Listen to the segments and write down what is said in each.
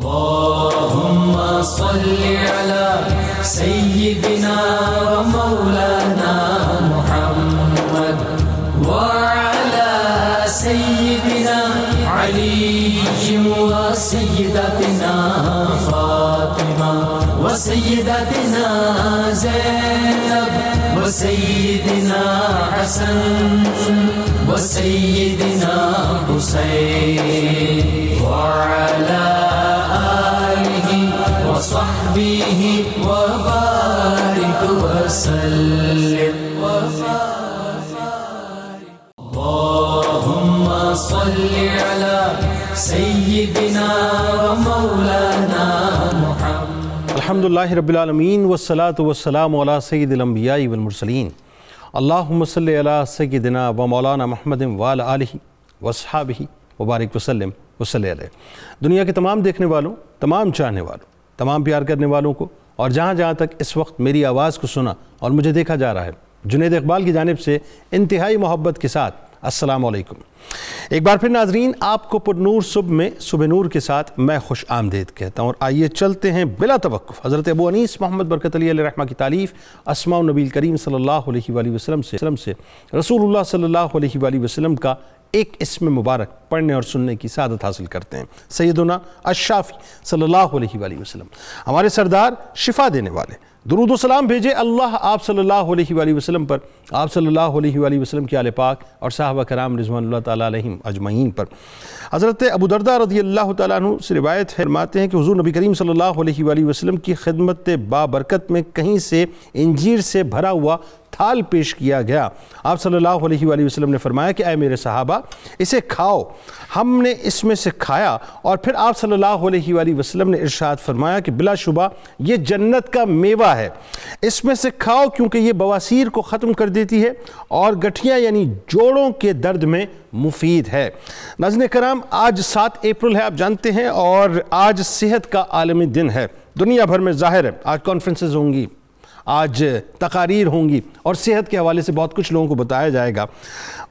اللهم صل على سيدنا ومولانا محمد وعلى سيدنا علي وسيدتنا فاطمة وسيدتنا زينب وسيدنا حسن وسيدنا حسين وعلى آله وصحبه وبارك وسلم اللهم صل على سيدنا ومولانا محمد الحمدللہ رب العالمین والصلاة والسلام علی سید الانبیاء والمرسلین اللہم صلی علی سیدنا و مولانا محمد وعلی آلہ واصحابہ وبارک وسلم وصلی علیہ۔ دنیا کے تمام دیکھنے والوں، تمام چاہنے والوں، تمام پیار کرنے والوں کو اور جہاں جہاں تک اس وقت میری آواز کو سنا اور مجھے دیکھا جا رہا ہے، جنید اقبال کی جانب سے انتہائی محبت کے ساتھ السلام علیکم۔ ایک بار پھر ناظرین، آپ کو پر نور صبح میں صبح نور کے ساتھ میں خوش آمدید کہتا ہوں، اور آئیے چلتے ہیں بلا توقف حضرت ابو انیس محمد برکت علی علیہ رحمہ کی تالیف اسماء النبی کریم صلی اللہ علیہ وآلہ وسلم سے رسول اللہ صلی اللہ علیہ وآلہ وسلم کا ایک اسم مبارک پڑھنے اور سننے کی سعادت حاصل کرتے ہیں۔ سیدنا الشافی صلی اللہ علیہ وآلہ وسلم، ہمارے سردار، شفا دینے والے، درود و سلام بھیجے اللہ آپ صلی اللہ علیہ وآلہ وسلم پر، آپ صلی اللہ علیہ وآلہ وسلم کے آل پاک اور صحابہ کرام رضوان اللہ تعالیٰ علیہم اجمعین پر۔ حضرت ابو درداء رضی اللہ تعالیٰ عنہ سے روایت فرماتے ہیں کہ حضور نبی کریم صلی اللہ علیہ وآلہ وسلم کی خدمت بابرکت میں کہیں سے انجیر سے بھرا ہوا تھال پیش کیا گیا۔ آپ صلی اللہ علیہ وآلہ وسلم نے فرمایا کہ اے میرے صحابہ، اسے کھاؤ۔ ہم نے اس میں سے کھایا، اور پھر آپ صلی اللہ علیہ وآلہ وسلم نے ارشاد فرمایا کہ بلا شبہ یہ جنت کا میوہ ہے، اس میں سے کھاؤ کیونکہ یہ بواسیر کو ختم کر دیتی ہے اور گٹھیاں یعنی جوڑوں کے درد میں مفید ہے۔ ناظرین کرام، آج 7 اپریل ہے، آپ جانتے ہیں، اور آج صحت کا عالمی دن ہے۔ دنیا بھر میں ظاہر ہے آج کانفرنسز ہوں گی، آج تقاریر ہوں گی، اور صحت کے حوالے سے بہت کچھ لوگوں کو بتایا جائے گا۔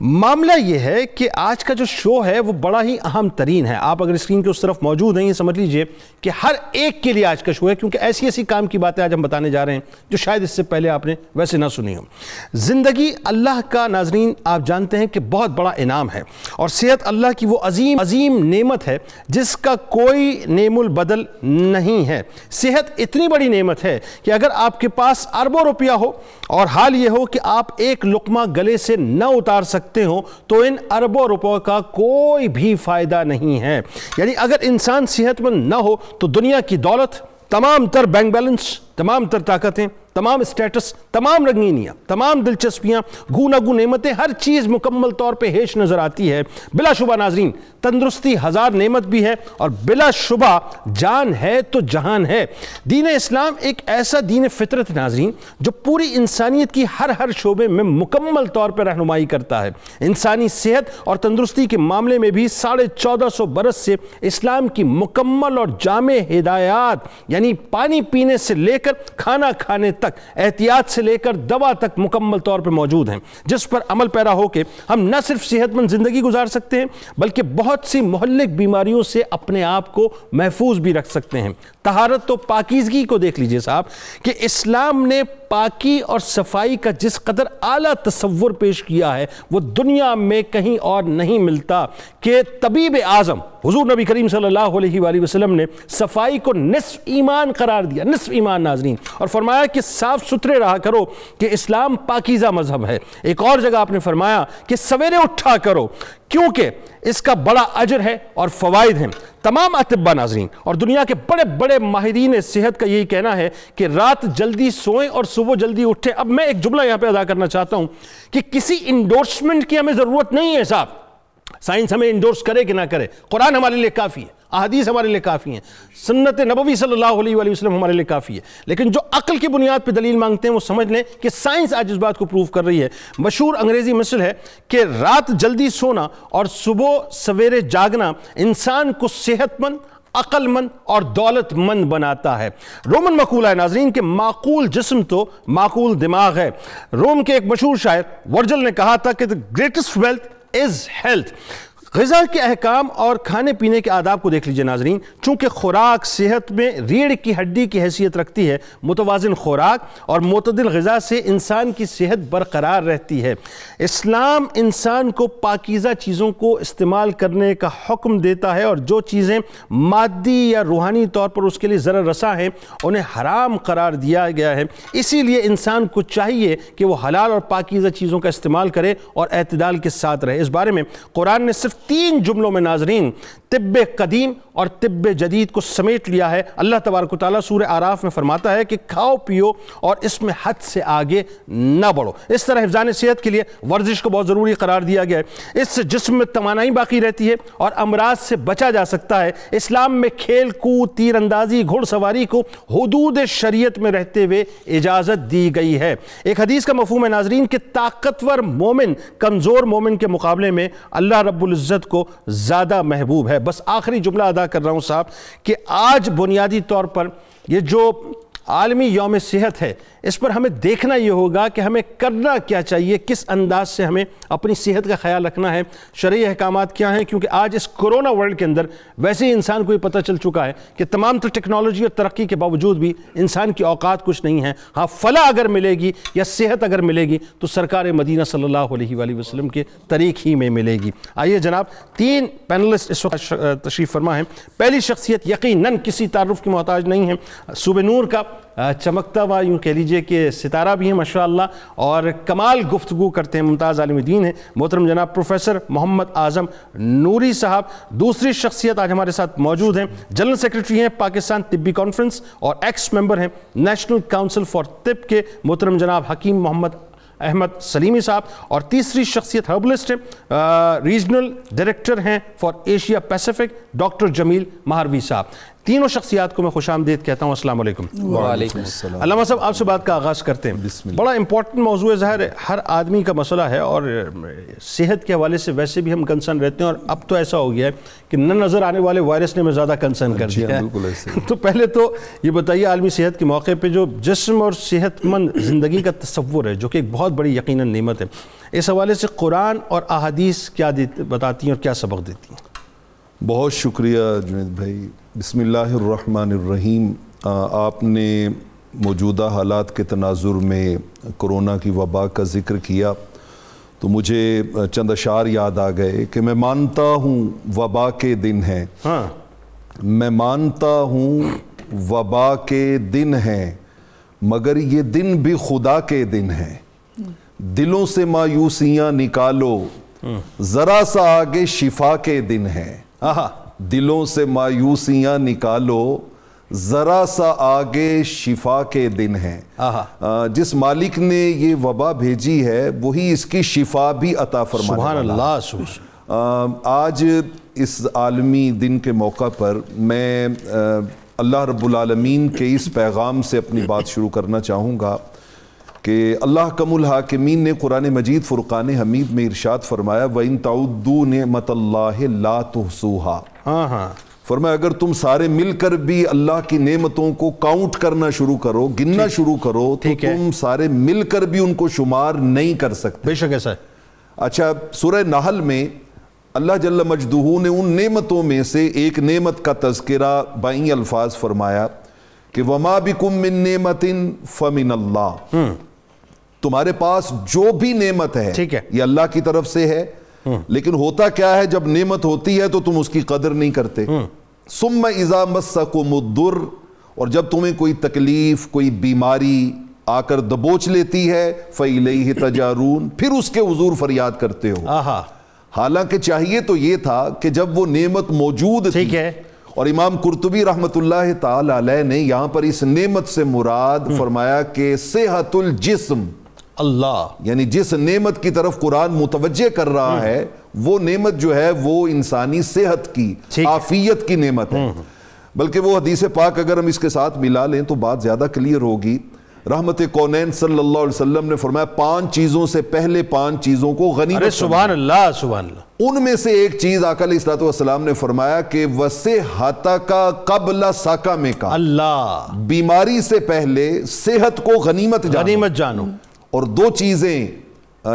معاملہ یہ ہے کہ آج کا جو شو ہے وہ بڑا ہی اہم ترین ہے۔ آپ اگر اسکرین کے اس طرف موجود ہیں، یہ سمجھ لیجئے کہ ہر ایک کے لیے آج کا شو ہے، کیونکہ ایسی کام کی باتیں آج ہم بتانے جا رہے ہیں جو شاید اس سے پہلے آپ نے ویسے نہ سنی ہو۔ زندگی اللہ کا، ناظرین آپ جانتے ہیں کہ بہت بڑا انعام ہے، اور صحت اللہ کی وہ عظیم نعمت ہے جس کا کوئی نعم البدل نہیں ہے۔ صحت اتنی بڑی نعمت ہے کہ اگر آپ کے پاس اربوں روپیہ ہو اور حال یہ ہو کہ آپ ایک لقمہ گلے سے نہ اتار سکتے ہو، تو ان اربوں روپوں کا کوئی بھی فائدہ نہیں ہے۔ یعنی اگر انسان صحت مند نہ ہو تو دنیا کی دولت، تمام تر بینک بیلنس، تمام تر طاقتیں، تمام اسٹیٹس، تمام رنگینیاں، تمام دلچسپیاں، گوناگو نعمتیں، ہر چیز مکمل طور پہ ہیش نظر آتی ہے۔ بلا شبہ ناظرین، تندرستی ہزار نعمت بھی ہے، اور بلا شبہ جان ہے تو جہان ہے۔ دین اسلام ایک ایسا دین فطرت ناظرین جو پوری انسانیت کی ہر شعبے میں مکمل طور پہ رہنمائی کرتا ہے۔ انسانی صحت اور تندرستی کے معاملے میں بھی 1450 برس سے اسلام کی مکمل اور جامع ہدایات، یعنی پانی پینے سے لے کر کھانا کھانے تک، احتیاط سے لے کر دوا تک مکمل طور پر موجود ہیں، جس پر عمل پیرا ہو کے ہم نہ صرف صحت مند زندگی گزار سکتے ہیں بلکہ بہت سی مہلک بیماریوں سے اپنے آپ کو محفوظ بھی رکھ سکتے ہیں۔ طہارت و پاکیزگی کو دیکھ لیجئے صاحب کہ اسلام نے پاکی اور صفائی کا جس قدر اعلیٰ تصور پیش کیا ہے وہ دنیا میں کہیں اور نہیں ملتا، کہ طبیب اعظم حضور نبی کریم صلی اللہ علیہ وآلہ وسلم نے صفائی کو نصف ایمان قرار دیا، نصف ایمان ناظرین، اور فرمایا کہ صاف ستھرے رہا کرو کہ اسلام پاکیزہ مذہب ہے۔ ایک اور جگہ آپ نے فرمایا کہ سویرے اٹھا کرو کیونکہ اس کا بڑا اجر ہے اور فوائد ہیں۔ تمام اطباء ناظرین اور دنیا کے بڑے بڑے ماہرین صحت کا یہی کہنا ہے کہ رات جلدی سوئیں اور صبح جلدی اٹھیں۔ اب میں ایک جملہ یہاں پہ ادا کرنا چاہتا ہوں کہ کسی انڈورسمنٹ کی ہمیں ضرورت نہیں ہے صاحب، سائنس ہمیں انڈورس کرے کہ نہ کرے، قرآن ہمارے لیے کافی ہے، احادیث ہمارے لیے کافی ہیں، سنت نبوی صلی اللہ علیہ وآلہ وسلم ہمارے لیے کافی ہے، لیکن جو عقل کی بنیاد پہ دلیل مانگتے ہیں وہ سمجھ لیں کہ سائنس آج اس بات کو پروف کر رہی ہے۔ مشہور انگریزی مثل ہے کہ رات جلدی سونا اور صبح سویرے جاگنا انسان کو صحت مند، عقل مند اور دولت مند بناتا ہے۔ رومن مقولہ ہے ناظرین کہ معقول جسم تو معقول دماغ ہے۔ روم کے ایک مشہور شاعر ورجل نے کہا تھا کہ the greatest wealth is health۔ غذا کے احکام اور کھانے پینے کے آداب کو دیکھ لیجئے ناظرین۔ چونکہ خوراک صحت میں ریڑھ کی ہڈی کی حیثیت رکھتی ہے، متوازن خوراک اور معتدل غذا سے انسان کی صحت برقرار رہتی ہے۔ اسلام انسان کو پاکیزہ چیزوں کو استعمال کرنے کا حکم دیتا ہے، اور جو چیزیں مادی یا روحانی طور پر اس کے لیے ضرر رساں ہیں انہیں حرام قرار دیا گیا ہے۔ اسی لیے انسان کو چاہیے کہ وہ حلال اور پاکیزہ چیزوں کا استعمال کرے اور اعتدال کے ساتھ رہے۔ اس بارے میں قرآن نے صرف 3 جملوں میں ناظرین طب قدیم اور طب جدید کو سمیٹ لیا ہے۔ اللہ تبارک و تعالیٰ سورہ اعراف میں فرماتا ہے کہ کھاؤ پیو اور اس میں حد سے آگے نہ بڑھو۔ اس طرح حفظان صحت کے لیے ورزش کو بہت ضروری قرار دیا گیا ہے۔ اس سے جسم میں توانائی باقی رہتی ہے اور امراض سے بچا جا سکتا ہے۔ اسلام میں کھیل کود، تیر اندازی، گھڑ سواری کو حدود شریعت میں رہتے ہوئے اجازت دی گئی ہے۔ ایک حدیث کا مفہوم ہے ناظرین کہ طاقتور مومن کمزور مومن کے مقابلے میں اللہ رب العزت کو زیادہ محبوب ہے۔ بس آخری جملہ ادا کر رہا ہوں صاحب کہ آج بنیادی طور پر یہ جو عالمی یوم صحت ہے، اس پر ہمیں دیکھنا یہ ہوگا کہ ہمیں کرنا کیا چاہیے، کس انداز سے ہمیں اپنی صحت کا خیال رکھنا ہے، شرعی احکامات کیا ہیں، کیونکہ آج اس کرونا ورلڈ کے اندر ویسے ہی انسان کو یہ پتہ چل چکا ہے کہ تمام تر ٹیکنالوجی اور ترقی کے باوجود بھی انسان کی اوقات کچھ نہیں ہیں۔ ہاں فلاح اگر ملے گی یا صحت اگر ملے گی تو سرکار مدینہ صلی اللہ علیہ وآلہ وسلم کے طریق ہی میں ملے گی۔ آئیے جناب، 3 پینلسٹ اس وقت تشریف فرما ہیں۔ پہلی شخصیت یقیناً کسی تعارف کی محتاج نہیں ہے، صبح نور کا چمکتا ہوا یوں کہہ لیجئے کہ ستارہ بھی ہیں ماشاءاللہ، اور کمال گفتگو کرتے ہیں، ممتاز عالم دین ہیں، محترم جناب پروفیسر محمد اعظم نوری صاحب۔ دوسری شخصیت آج ہمارے ساتھ موجود ہیں، جنرل سیکریٹری ہیں پاکستان طبی کانفرنس اور ایکس ممبر ہیں نیشنل کاؤنسل فار طب کے محترم جناب حکیم محمد احمد سلیمی صاحب۔ اور تیسری شخصیت ہربلسٹ ہیں، ریجنل ڈائریکٹر ہیں فار ایشیا پیسیفک ڈاکٹر جمیل مہاروی صاحب۔ تینوں شخصیات کو میں خوش آمدید کہتا ہوں، السلام علیکم۔ وعلیکم السلام۔ علامہ صاحب آپ سے بات کا آغاز کرتے ہیں۔ بڑا امپورٹنٹ موضوع ہے، ظاہر ہے ہر آدمی کا مسئلہ ہے، اور صحت کے حوالے سے ویسے بھی ہم کنسرن رہتے ہیں، اور اب تو ایسا ہو گیا ہے کہ نہ نظر آنے والے وائرس نے ہمیں زیادہ کنسرن کر دیا ہے۔ تو پہلے تو یہ بتائیے، عالمی صحت کے موقع پہ جو جسم اور صحت مند زندگی کا تصور ہے، جو کہ ایک بہت بڑی یقیناً نعمت ہے، اس حوالے سے قرآن اور احادیث کیا بتاتی ہیں اور کیا سبق دیتی ہیں؟ بہت شکریہ جنید بھائی۔ بسم اللہ الرحمن الرحیم۔ آپ نے موجودہ حالات کے تناظر میں کرونا کی وبا کا ذکر کیا تو مجھے چند اشعار یاد آ گئے کہ میں مانتا ہوں وبا کے دن ہیں، میں مانتا ہوں وبا کے دن ہیں، مگر یہ دن بھی خدا کے دن ہیں۔ دلوں سے مایوسیاں نکالو، ذرا سا آگے شفا کے دن ہیں۔ دلوں سے مایوسیاں نکالو، ذرا سا آگے شفا کے دن ہیں۔ جس مالک نے یہ وبا بھیجی ہے وہی اس کی شفا بھی عطا فرمانے والا۔ سبحان اللہ، سبحان۔ آج اس عالمی دن کے موقع پر میں اللہ رب العالمین کے اس پیغام سے اپنی بات شروع کرنا چاہوں گا کہ اللہ کم الحاکمین نے قرآن مجید فرقان حمید میں ارشاد فرمایا وَإِن تَعُدُّوا نِعْمَةَ اللَّهِ لَا تُحْصُوهَا۔ فرمایا اگر تم سارے مل کر بھی اللہ کی نعمتوں کو کاؤنٹ کرنا شروع کرو، گننا شروع کرو، تو تم سارے مل کر بھی ان کو شمار نہیں کر سکتے۔ بے شک ایسا ہے۔ اچھا، سورہ نحل میں اللہ جل مجدہ نے ان نعمتوں میں سے ایک نعمت کا تذکرہ بائیں الفاظ فرمایا کہ وَمَا بِكُم مِّن نِّعْمَةٍ فَمِنَ اللَّهِ۔ تمہارے پاس جو بھی نعمت ہے یہ اللہ کی طرف سے ہے، لیکن ہوتا کیا ہے جب نعمت ہوتی ہے تو تم اس کی قدر نہیں کرتے۔ ثُمَّ إِذَا مَسَّكُمُ الضُّرُّ، اور جب تمہیں کوئی تکلیف، کوئی بیماری آ کر دبوچ لیتی ہے فَإِلَيْهِ تَجَارُونَ، پھر اس کے حضور فریاد کرتے ہو۔ حالانکہ چاہیے تو یہ تھا کہ جب وہ نعمت موجود تھی، اور امام قرطبی رحمت اللہ تعالی علیہ نے یہاں پر اس نعمت سے مراد فرمایا کہ صحت الجسم، اللہ، یعنی جس نعمت کی طرف قرآن متوجہ کر رہا ہے وہ نعمت جو ہے وہ انسانی صحت کی، عافیت کی نعمت ہے۔ بلکہ وہ حدیث پاک اگر ہم اس کے ساتھ ملا لیں تو بات زیادہ کلیئر ہوگی۔ رحمت کونین صلی اللہ علیہ وسلم نے فرمایا 5 چیزوں سے پہلے 5 چیزوں کو غنیمت۔ سبحان اللہ، سبحان اللہ۔ ان میں سے ایک چیز آقا علیہ السلام نے فرمایا کہ وَصِحَّتَكَ قَبْلَ سَقَمِكَ، اللہ، بیماری سے پہلے صحت کو غنیمت جانو۔ اور 2 چیزیں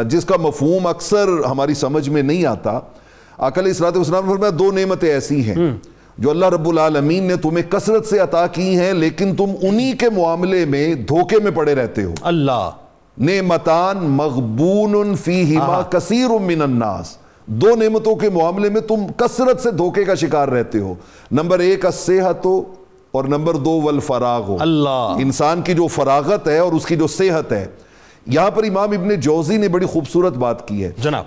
جس کا مفہوم اکثر ہماری سمجھ میں نہیں آتا، آقا علیہ الصلوۃ والسلام نے فرمایا 2 نعمتیں ایسی ہیں جو اللہ رب العالمین نے تمہیں کثرت سے عطا کی ہیں لیکن تم انہی کے معاملے میں دھوکے میں پڑے رہتے ہو. اللہ. نعمتان مغبون فیہما کثیر من الناس. 2 نعمتوں کے معاملے میں تم کثرت سے دھوکے کا شکار رہتے ہو. نمبر 1 الصحت اور نمبر 2 والفراغ. اللہ. انسان کی جو فراغت ہے اور اس کی جو صحت ہے. یہاں پر امام ابن جوزی نے بڑی خوبصورت بات کی ہے جناب.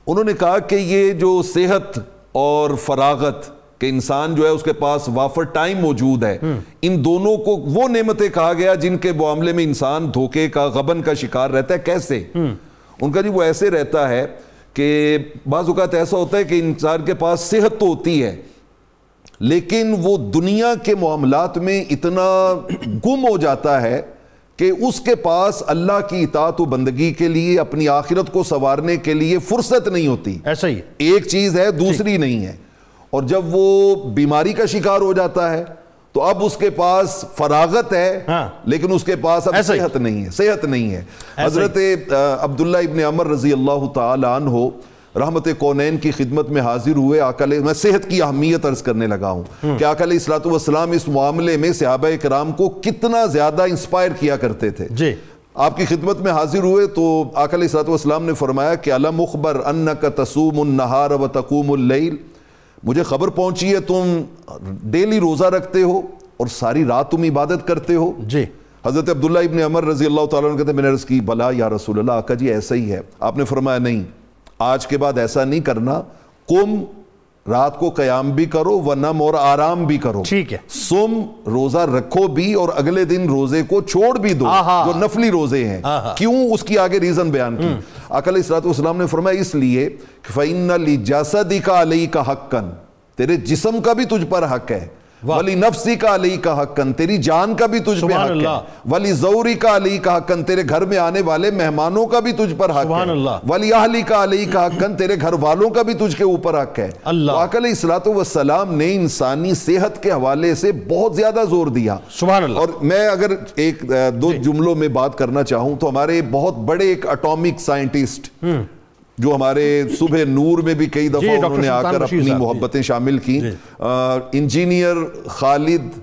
انہوں نے کہا کہ یہ جو صحت اور فراغت کہ انسان جو ہے اس کے پاس وافر ٹائم موجود ہے, ان دونوں کو وہ نعمتیں کہا گیا جن کے معاملے میں انسان دھوکے کا غبن کا شکار رہتا ہے. کیسے؟ ان کا جی وہ ایسے رہتا ہے کہ بعض اوقات ایسا ہوتا ہے کہ انسان کے پاس صحت تو ہوتی ہے لیکن وہ دنیا کے معاملات میں اتنا گم ہو جاتا ہے کہ اس کے پاس اللہ کی اطاعت و بندگی کے لیے اپنی آخرت کو سنوارنے کے لیے فرصت نہیں ہوتی. ایسا ہی ایک چیز ہے دوسری نہیں ہے. اور جب وہ بیماری کا شکار ہو جاتا ہے تو اب اس کے پاس فراغت ہے لیکن اس کے پاس اب صحت نہیں ہے. حضرت عبداللہ ابن عمر رضی اللہ تعالی عنہ رحمت کونین کی خدمت میں حاضر ہوئے. میں صحت کی اہمیت عرض کرنے لگا ہوں کہ آقا علیہ الصلوۃ والسلام اس معاملے میں صحابہ کرام کو کتنا زیادہ انسپائر کیا کرتے تھے. جی. آپ کی خدمت میں حاضر ہوئے تو آقا علیہ الصلوۃ والسلام نے فرمایا کہ الم اخبر انک تصوم النہار وتقوم اللیل. مجھے خبر پہنچی ہے تم ڈیلی روزہ رکھتے ہو اور ساری رات تم عبادت کرتے ہو. جی. حضرت عبداللہ ابن عمر رضی اللہ تعالیٰ عنہ کہتے ہیں میں نے عرض کی بلا یا رسول اللہ. آقا جی ایسا ہی ہے. آپ نے فرمایا نہیں, آج کے بعد ایسا نہیں کرنا. قم, رات کو قیام بھی کرو, ونم اور آرام بھی کرو. ٹھیک ہے. سم, روزہ رکھو بھی اور اگلے دن روزے کو چھوڑ بھی دو جو نفلی روزے ہیں. کیوں؟ اس کی آگے ریزن بیان کی. آقا علیہ الصلوۃ والسلام نے فرمایا اس لیے کہ فَإِنَّ لِجَسَدِكَ عَلَيْكَ حَقًّا, تیرے جسم کا بھی تجھ پر حق ہے. وَلِنَفْسِكَ عَلَيْكَ حَقًّا, تیری جان کا بھی تجھ پہ حق ہے. وَلِزَوْرِكَ عَلَيْكَ حَقًّا, تیرے گھر میں آنے والے مہمانوں کا بھی تجھ پر حق ہے. وَلِأَهْلِكَ عَلَيْكَ حَقًّا, تیرے گھر والوں کا بھی تجھ کے اوپر حق ہے. آقا علیہ الصلوۃ والسلام نے انسانی صحت کے حوالے سے بہت زیادہ زور دیا. سبحان اللہ. اور میں اگر ایک دو جملوں میں بات کرنا چاہوں تو ہمارے بہت بڑے ایک اٹامک سائنٹسٹ جو ہمارے صبح نور میں بھی کئی دفعہ انہوں نے آ کر اپنی محبتیں شامل کی, انجینئر خالد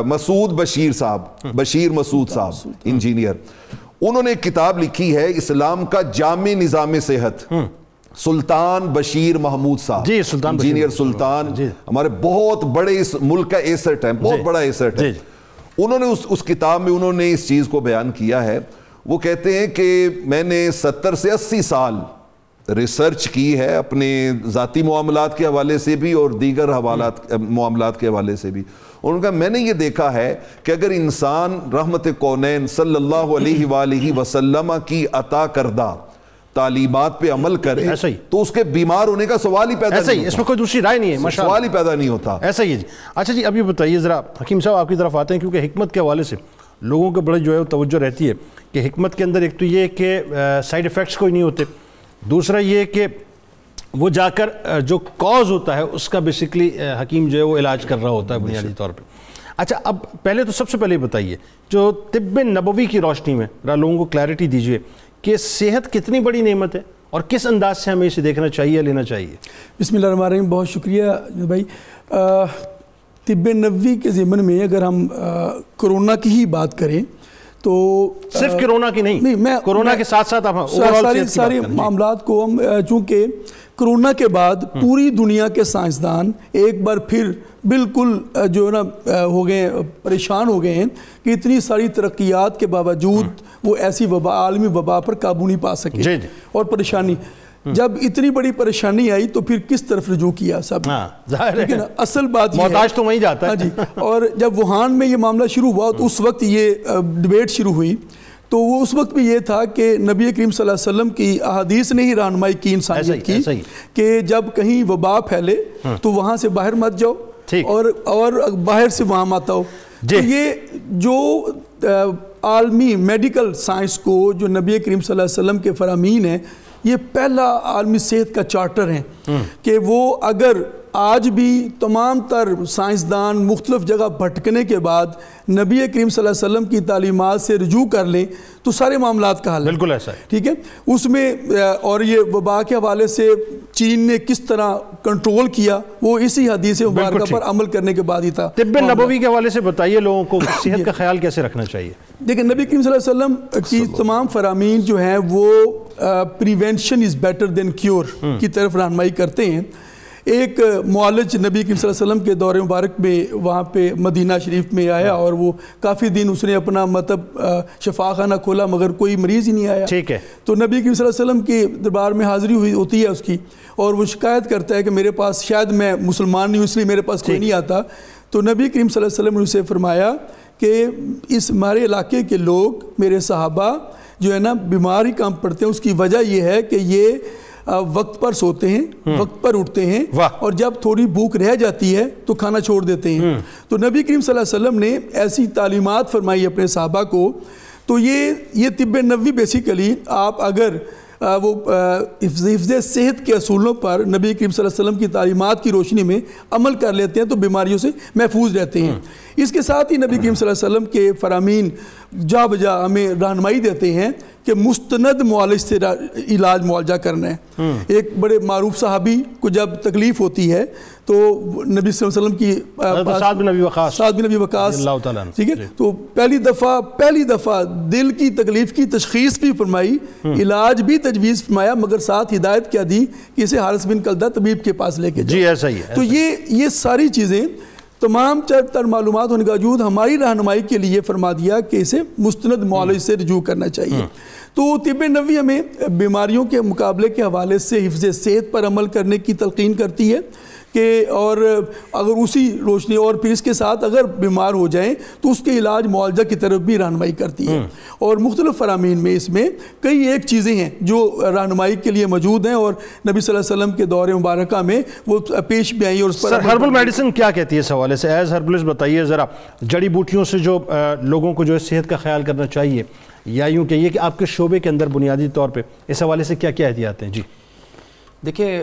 مسعود بشیر صاحب, بشیر مسعود صاحب انجینئر, انہوں نے ایک کتاب لکھی ہے اسلام کا جامع نظام صحت. سلطان بشیر محمود صاحب, انجینئر سلطان, ہمارے بہت بڑے اس ملک کا ایسٹ ہے, بہت بڑا ایسٹ ہے. انہوں نے اس کتاب میں انہوں نے اس چیز کو بیان کیا ہے. وہ کہتے ہیں کہ میں نے 70 سے 80 سال ریسرچ کی ہے اپنے ذاتی معاملات کے حوالے سے بھی اور دیگر معاملات کے حوالے سے بھی. انہوں نے کہا میں نے یہ دیکھا ہے کہ اگر انسان رحمت کونین صلی اللہ علیہ وآلہ وسلم کی عطا کردہ تعلیمات پہ عمل کرے تو اس کے بیمار ہونے کا سوال ہی پیدا نہیں ہوتا. اس میں کوئی دوسری رائے نہیں ہے, سوال ہی پیدا نہیں ہوتا. ایسا ہی ہے جی. اچھا جی, اب یہ بتائیے ذرا, حکیم صاحب آپ کی طرف آتے ہیں کیونکہ حکمت کے حوالے سے لوگوں کے بڑے جو ہے توجہ رہتی ہے کہ حکمت کے اندر ایک تو یہ کہ سائیڈ ایفیکٹس کوئی نہیں ہوتے, دوسرا یہ کہ وہ جا کر جو کاز ہوتا ہے اس کا بیسیکلی حکیم جو ہے وہ علاج کر رہا ہوتا ہے بنیادی طور پہ. اچھا, اب پہلے تو سب سے پہلے بتائیے جو طب نبوی کی روشنی میں لوگوں کو کلیئرٹی دیجئے کہ صحت کتنی بڑی نعمت ہے اور کس انداز سے ہمیں اسے دیکھنا چاہیے, لینا چاہیے. بسم اللہ الرحمن الرحیم. بہت شکریہ بھائی. طب نبوی کے ضمن میں اگر ہم کرونا کی ہی بات کریں تو صرف کرونا کی نہیں, میں کرونا کے ساتھ ساتھ سارے معاملات کو ہم, چونکہ کرونا کے بعد پوری دنیا کے سائنسدان ایک بار پھر بالکل جو ہے نا ہو گئے, پریشان ہو گئے ہیں کہ اتنی ساری ترقیات کے باوجود وہ ایسی وبا, عالمی وبا پر قابو نہیں پا سکے. اور پریشانی جب اتنی بڑی پریشانی آئی تو پھر کس طرف رجوع کیا سب, لیکن اصل بات محتاج تو وہیں جاتا ہے. جی. اور جب ووہان میں یہ معاملہ شروع ہوا تو اس وقت یہ ڈیبیٹ شروع ہوئی تو وہ اس وقت بھی یہ تھا کہ نبی کریم صلی اللہ علیہ وسلم کی احادیث نے ہی رہنمائی کی انسانیت کی کہ جب کہیں وبا پھیلے تو وہاں سے باہر مت جاؤ اور باہر سے وہاں مت آؤ. تو یہ جو عالمی میڈیکل سائنس کو جو نبی کریم صلی اللہ علیہ وسلم کے فرامین ہیں, یہ پہلا عالمی صحت کا چارٹر ہے کہ وہ اگر آج بھی تمام تر سائنسدان مختلف جگہ بھٹکنے کے بعد نبی کریم صلی اللہ علیہ وسلم کی تعلیمات سے رجوع کر لیں تو سارے معاملات کا حل ہے. بالکل ایسا ہے. ٹھیک ہے. اس میں اور یہ وبا کے حوالے سے چین نے کس طرح کنٹرول کیا وہ اسی حدیث مبارکہ پر عمل کرنے کے بعد ہی تھا. طب نبوی کے حوالے سے بتائیے لوگوں کو صحت کا خیال کیسے رکھنا چاہیے. دیکھیں نبی کریم صلی اللہ علیہ وسلم کی تمام فرامین جو ہیں وہ prevention is better than cure کی طرف رہنمائی کرتے ہیں. ایک معالج نبی کریم صلی اللہ علیہ وسلم کے دور مبارک میں وہاں پہ مدینہ شریف میں آیا اور وہ کافی دن اس نے اپنا مطلب شفا خانہ کھولا مگر کوئی مریض ہی نہیں آیا. ٹھیک ہے. تو نبی کریم صلی اللہ علیہ وسلم کے دربار میں حاضری ہوتی ہے اس کی اور وہ شکایت کرتا ہے کہ میرے پاس شاید میں مسلمان نہیں ہوں اس لیے میرے پاس کوئی نہیں آتا. تو نبی کریم صلی اللہ علیہ وسلم نے اسے فرمایا کہ اس ہمارے علاقے کے لوگ میرے صحابہ جو ہے نا بیمار ہی کام پڑتے ہیں. اس کی وجہ یہ ہے کہ یہ وقت پر سوتے ہیں, وقت پر اٹھتے ہیں اور جب تھوڑی بھوک رہ جاتی ہے تو کھانا چھوڑ دیتے ہیں. تو نبی کریم صلی اللہ علیہ وسلم نے ایسی تعلیمات فرمائی اپنے صحابہ کو. تو یہ طب نبوی بیسیکلی آپ اگر وہ حفظ صحت کے اصولوں پر نبی کریم صلی اللہ علیہ وسلم کی تعلیمات کی روشنی میں عمل کر لیتے ہیں تو بیماریوں سے محفوظ رہتے ہیں. اس کے ساتھ ہی نبی کریم صلی اللہ علیہ وسلم کے فرامین جا بجا ہمیں رہنمائی دیتے ہیں کہ مستند معالج سے علاج معالجہ کرنا ہے. ایک بڑے معروف صحابی کو جب تکلیف ہوتی ہے تو نبی صلی اللہ علیہ وسلم کی سعد بن ابی وقاص ٹھیک ہے تو پہلی دفعہ دل کی تکلیف کی تشخیص بھی فرمائی, علاج بھی تجویز فرمایا مگر ساتھ ہدایت کیا دی کہ اسے حارث بن کلدہ طبیب کے پاس لے کے جاؤ. جی ایسا ہی ہے. تو یہ ساری چیزیں تمام تر معلومات ہونے کے باوجود ہماری رہنمائی کے لیے فرما دیا کہ اسے مستند معالج سے رجوع کرنا چاہیے. تو طب نبوی ہمیں بیماریوں کے مقابلے کے حوالے سے حفظ صحت پر عمل کرنے کی تلقین کرتی ہے کہ اور اگر اسی روشنی اور پھر اس کے ساتھ اگر بیمار ہو جائیں تو اس کے علاج معالجہ کی طرف بھی رہنمائی کرتی ہے. اور مختلف فرامین میں اس میں کئی ایک چیزیں ہیں جو رہنمائی کے لیے موجود ہیں اور نبی صلی اللہ علیہ وسلم کے دور مبارکہ میں وہ پیش بھی آئی. اور اس پر ہربل میڈیسن کیا کہتی ہے اس حوالے سے؟ ایز ہربلسٹ بتائیے ذرا جڑی بوٹیوں سے جو لوگوں کو جو ہے صحت کا خیال کرنا چاہیے یا یوں کہیے کہ آپ کے شعبے کے اندر بنیادی طور پہ اس حوالے سے کیا کیا احتیاط ہیں؟ جی دیکھیں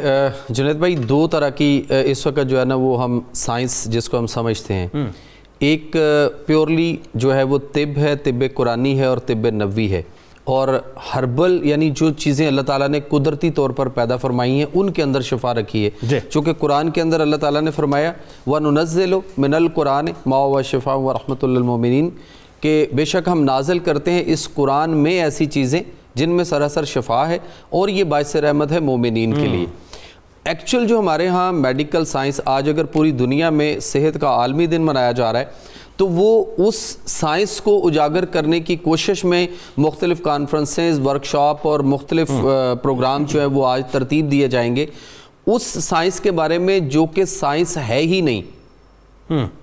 جنید بھائی دو طرح کی اس وقت جو ہے نا وہ ہم سائنس جس کو ہم سمجھتے ہیں, ایک پیورلی جو ہے وہ طب ہے, طب قرآنی ہے اور طب نبوی ہے. اور ہربل یعنی جو چیزیں اللہ تعالیٰ نے قدرتی طور پر پیدا فرمائی ہیں ان کے اندر شفا رکھی ہے. چونکہ قرآن کے اندر اللہ تعالیٰ نے فرمایا وَنُنَزِّلُ مِنَ الْقُرْآنِ مَا هُوَ شِفَاءٌ وَرَحْمَةٌ لِّلْمُؤْمِنِينَ کہ بے شک ہم نازل کرتے ہیں اس قرآن میں ایسی چیزیں جن میں سراسر شفا ہے اور یہ باعث رحمت ہے مومنین کے لیے. ایکچول جو ہمارے ہاں میڈیکل سائنس آج اگر پوری دنیا میں صحت کا عالمی دن منایا جا رہا ہے تو وہ اس سائنس کو اجاگر کرنے کی کوشش میں مختلف کانفرنسز, ورکشاپ اور مختلف پروگرام جو ہے وہ آج ترتیب دیے جائیں گے اس سائنس کے بارے میں جو کہ سائنس ہے ہی نہیں,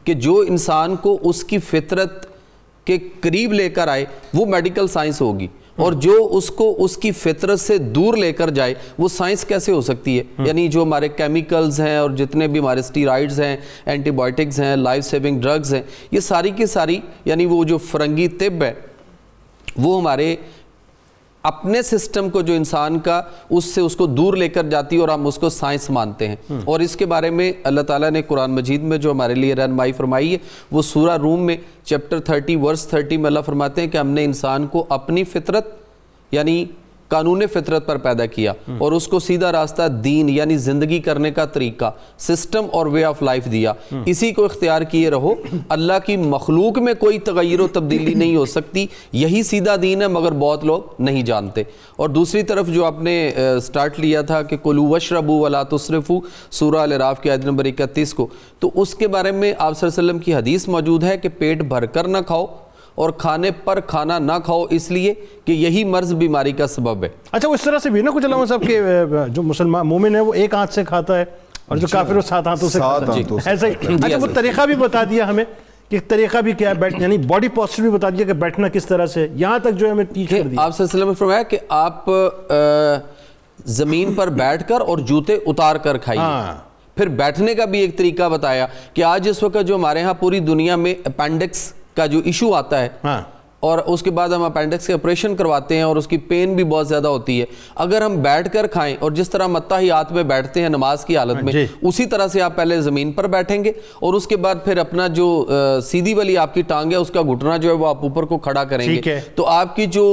کہ جو انسان کو اس کی فطرت کے قریب لے کر آئے وہ میڈیکل سائنس ہوگی, اور جو اس کو اس کی فطرت سے دور لے کر جائے وہ سائنس کیسے ہو سکتی ہے؟ یعنی جو ہمارے کیمیکلز ہیں اور جتنے بھی ہمارے اسٹیرائڈز ہیں, اینٹی بائیوٹکس ہیں, لائف سیونگ ڈرگز ہیں, یہ ساری کی ساری یعنی وہ جو فرنگی طب ہے وہ ہمارے اپنے سسٹم کو جو انسان کا اس سے اس کو دور لے کر جاتی ہے اور ہم اس کو سائنس مانتے ہیں. اور اس کے بارے میں اللہ تعالیٰ نے قرآن مجید میں جو ہمارے لیے رہنمائی فرمائی ہے وہ سورہ روم میں چیپٹر 30 ورس 30 میں اللہ فرماتے ہیں کہ ہم نے انسان کو اپنی فطرت یعنی قانون فطرت پر پیدا کیا اور اس کو سیدھا راستہ دین یعنی زندگی کرنے کا طریقہ, سسٹم اور وے آف لائف دیا. اسی کو اختیار کیے رہو, اللہ کی مخلوق میں کوئی تغیر و تبدیلی نہیں ہو سکتی, یہی سیدھا دین ہے مگر بہت لوگ نہیں جانتے. اور دوسری طرف جو آپ نے سٹارٹ لیا تھا کہ کلوا واشربوا ولا تسرفوا سورہ الاعراف کی آیت نمبر 31 کو, تو اس کے بارے میں آپ صلی اللہ علیہ وسلم کی حدیث موجود ہے کہ پیٹ بھر کر نہ کھاؤ اور کھانے پر کھانا نہ کھاؤ اس لیے کہ یہی مرض بیماری کا سبب ہے. اچھا وہ اس طرح سے بھی نا کچھ علماء صاحب کہ جو مسلمان مومن ہے وہ ایک ہاتھ سے کھاتا ہے اور جو کافر وہ 7 ہاتھوں سے کھاتا ہے, ایسا ہی. اچھا وہ طریقہ بھی بتا دیا ہمیں کہ طریقہ بھی کیا ہے, یعنی باڈی پوسچر بھی بتا دیا کہ بیٹھنا کس طرح سے, یہاں تک جو ہے ہمیں ٹیچ کر دیا. آپ صلی اللہ علیہ وسلم نے فرمایا کہ آپ زمین پر بیٹھ کر اور جوتے اتار کر کھائیے. پھر بیٹھنے کا بھی ایک طریقہ بتایا کہ آج اس وقت جو ہمارے ہاں پوری دنیا میں اپینڈکس کا جو ایشو آتا ہے اور اس کے بعد ہم اپینڈکس کے آپریشن کرواتے ہیں اور اس کی پین بھی بہت زیادہ ہوتی ہے. اگر ہم بیٹھ کر کھائیں اور جس طرح متحیات میں بیٹھتے ہیں نماز کی حالت میں, اسی طرح سے آپ پہلے زمین پر بیٹھیں گے اور اس کے بعد پھر اپنا جو سیدھی والی آپ کی ٹانگ ہے اس کا گھٹنا جو ہے وہ آپ اوپر کو کھڑا کریں گے, تو آپ کی جو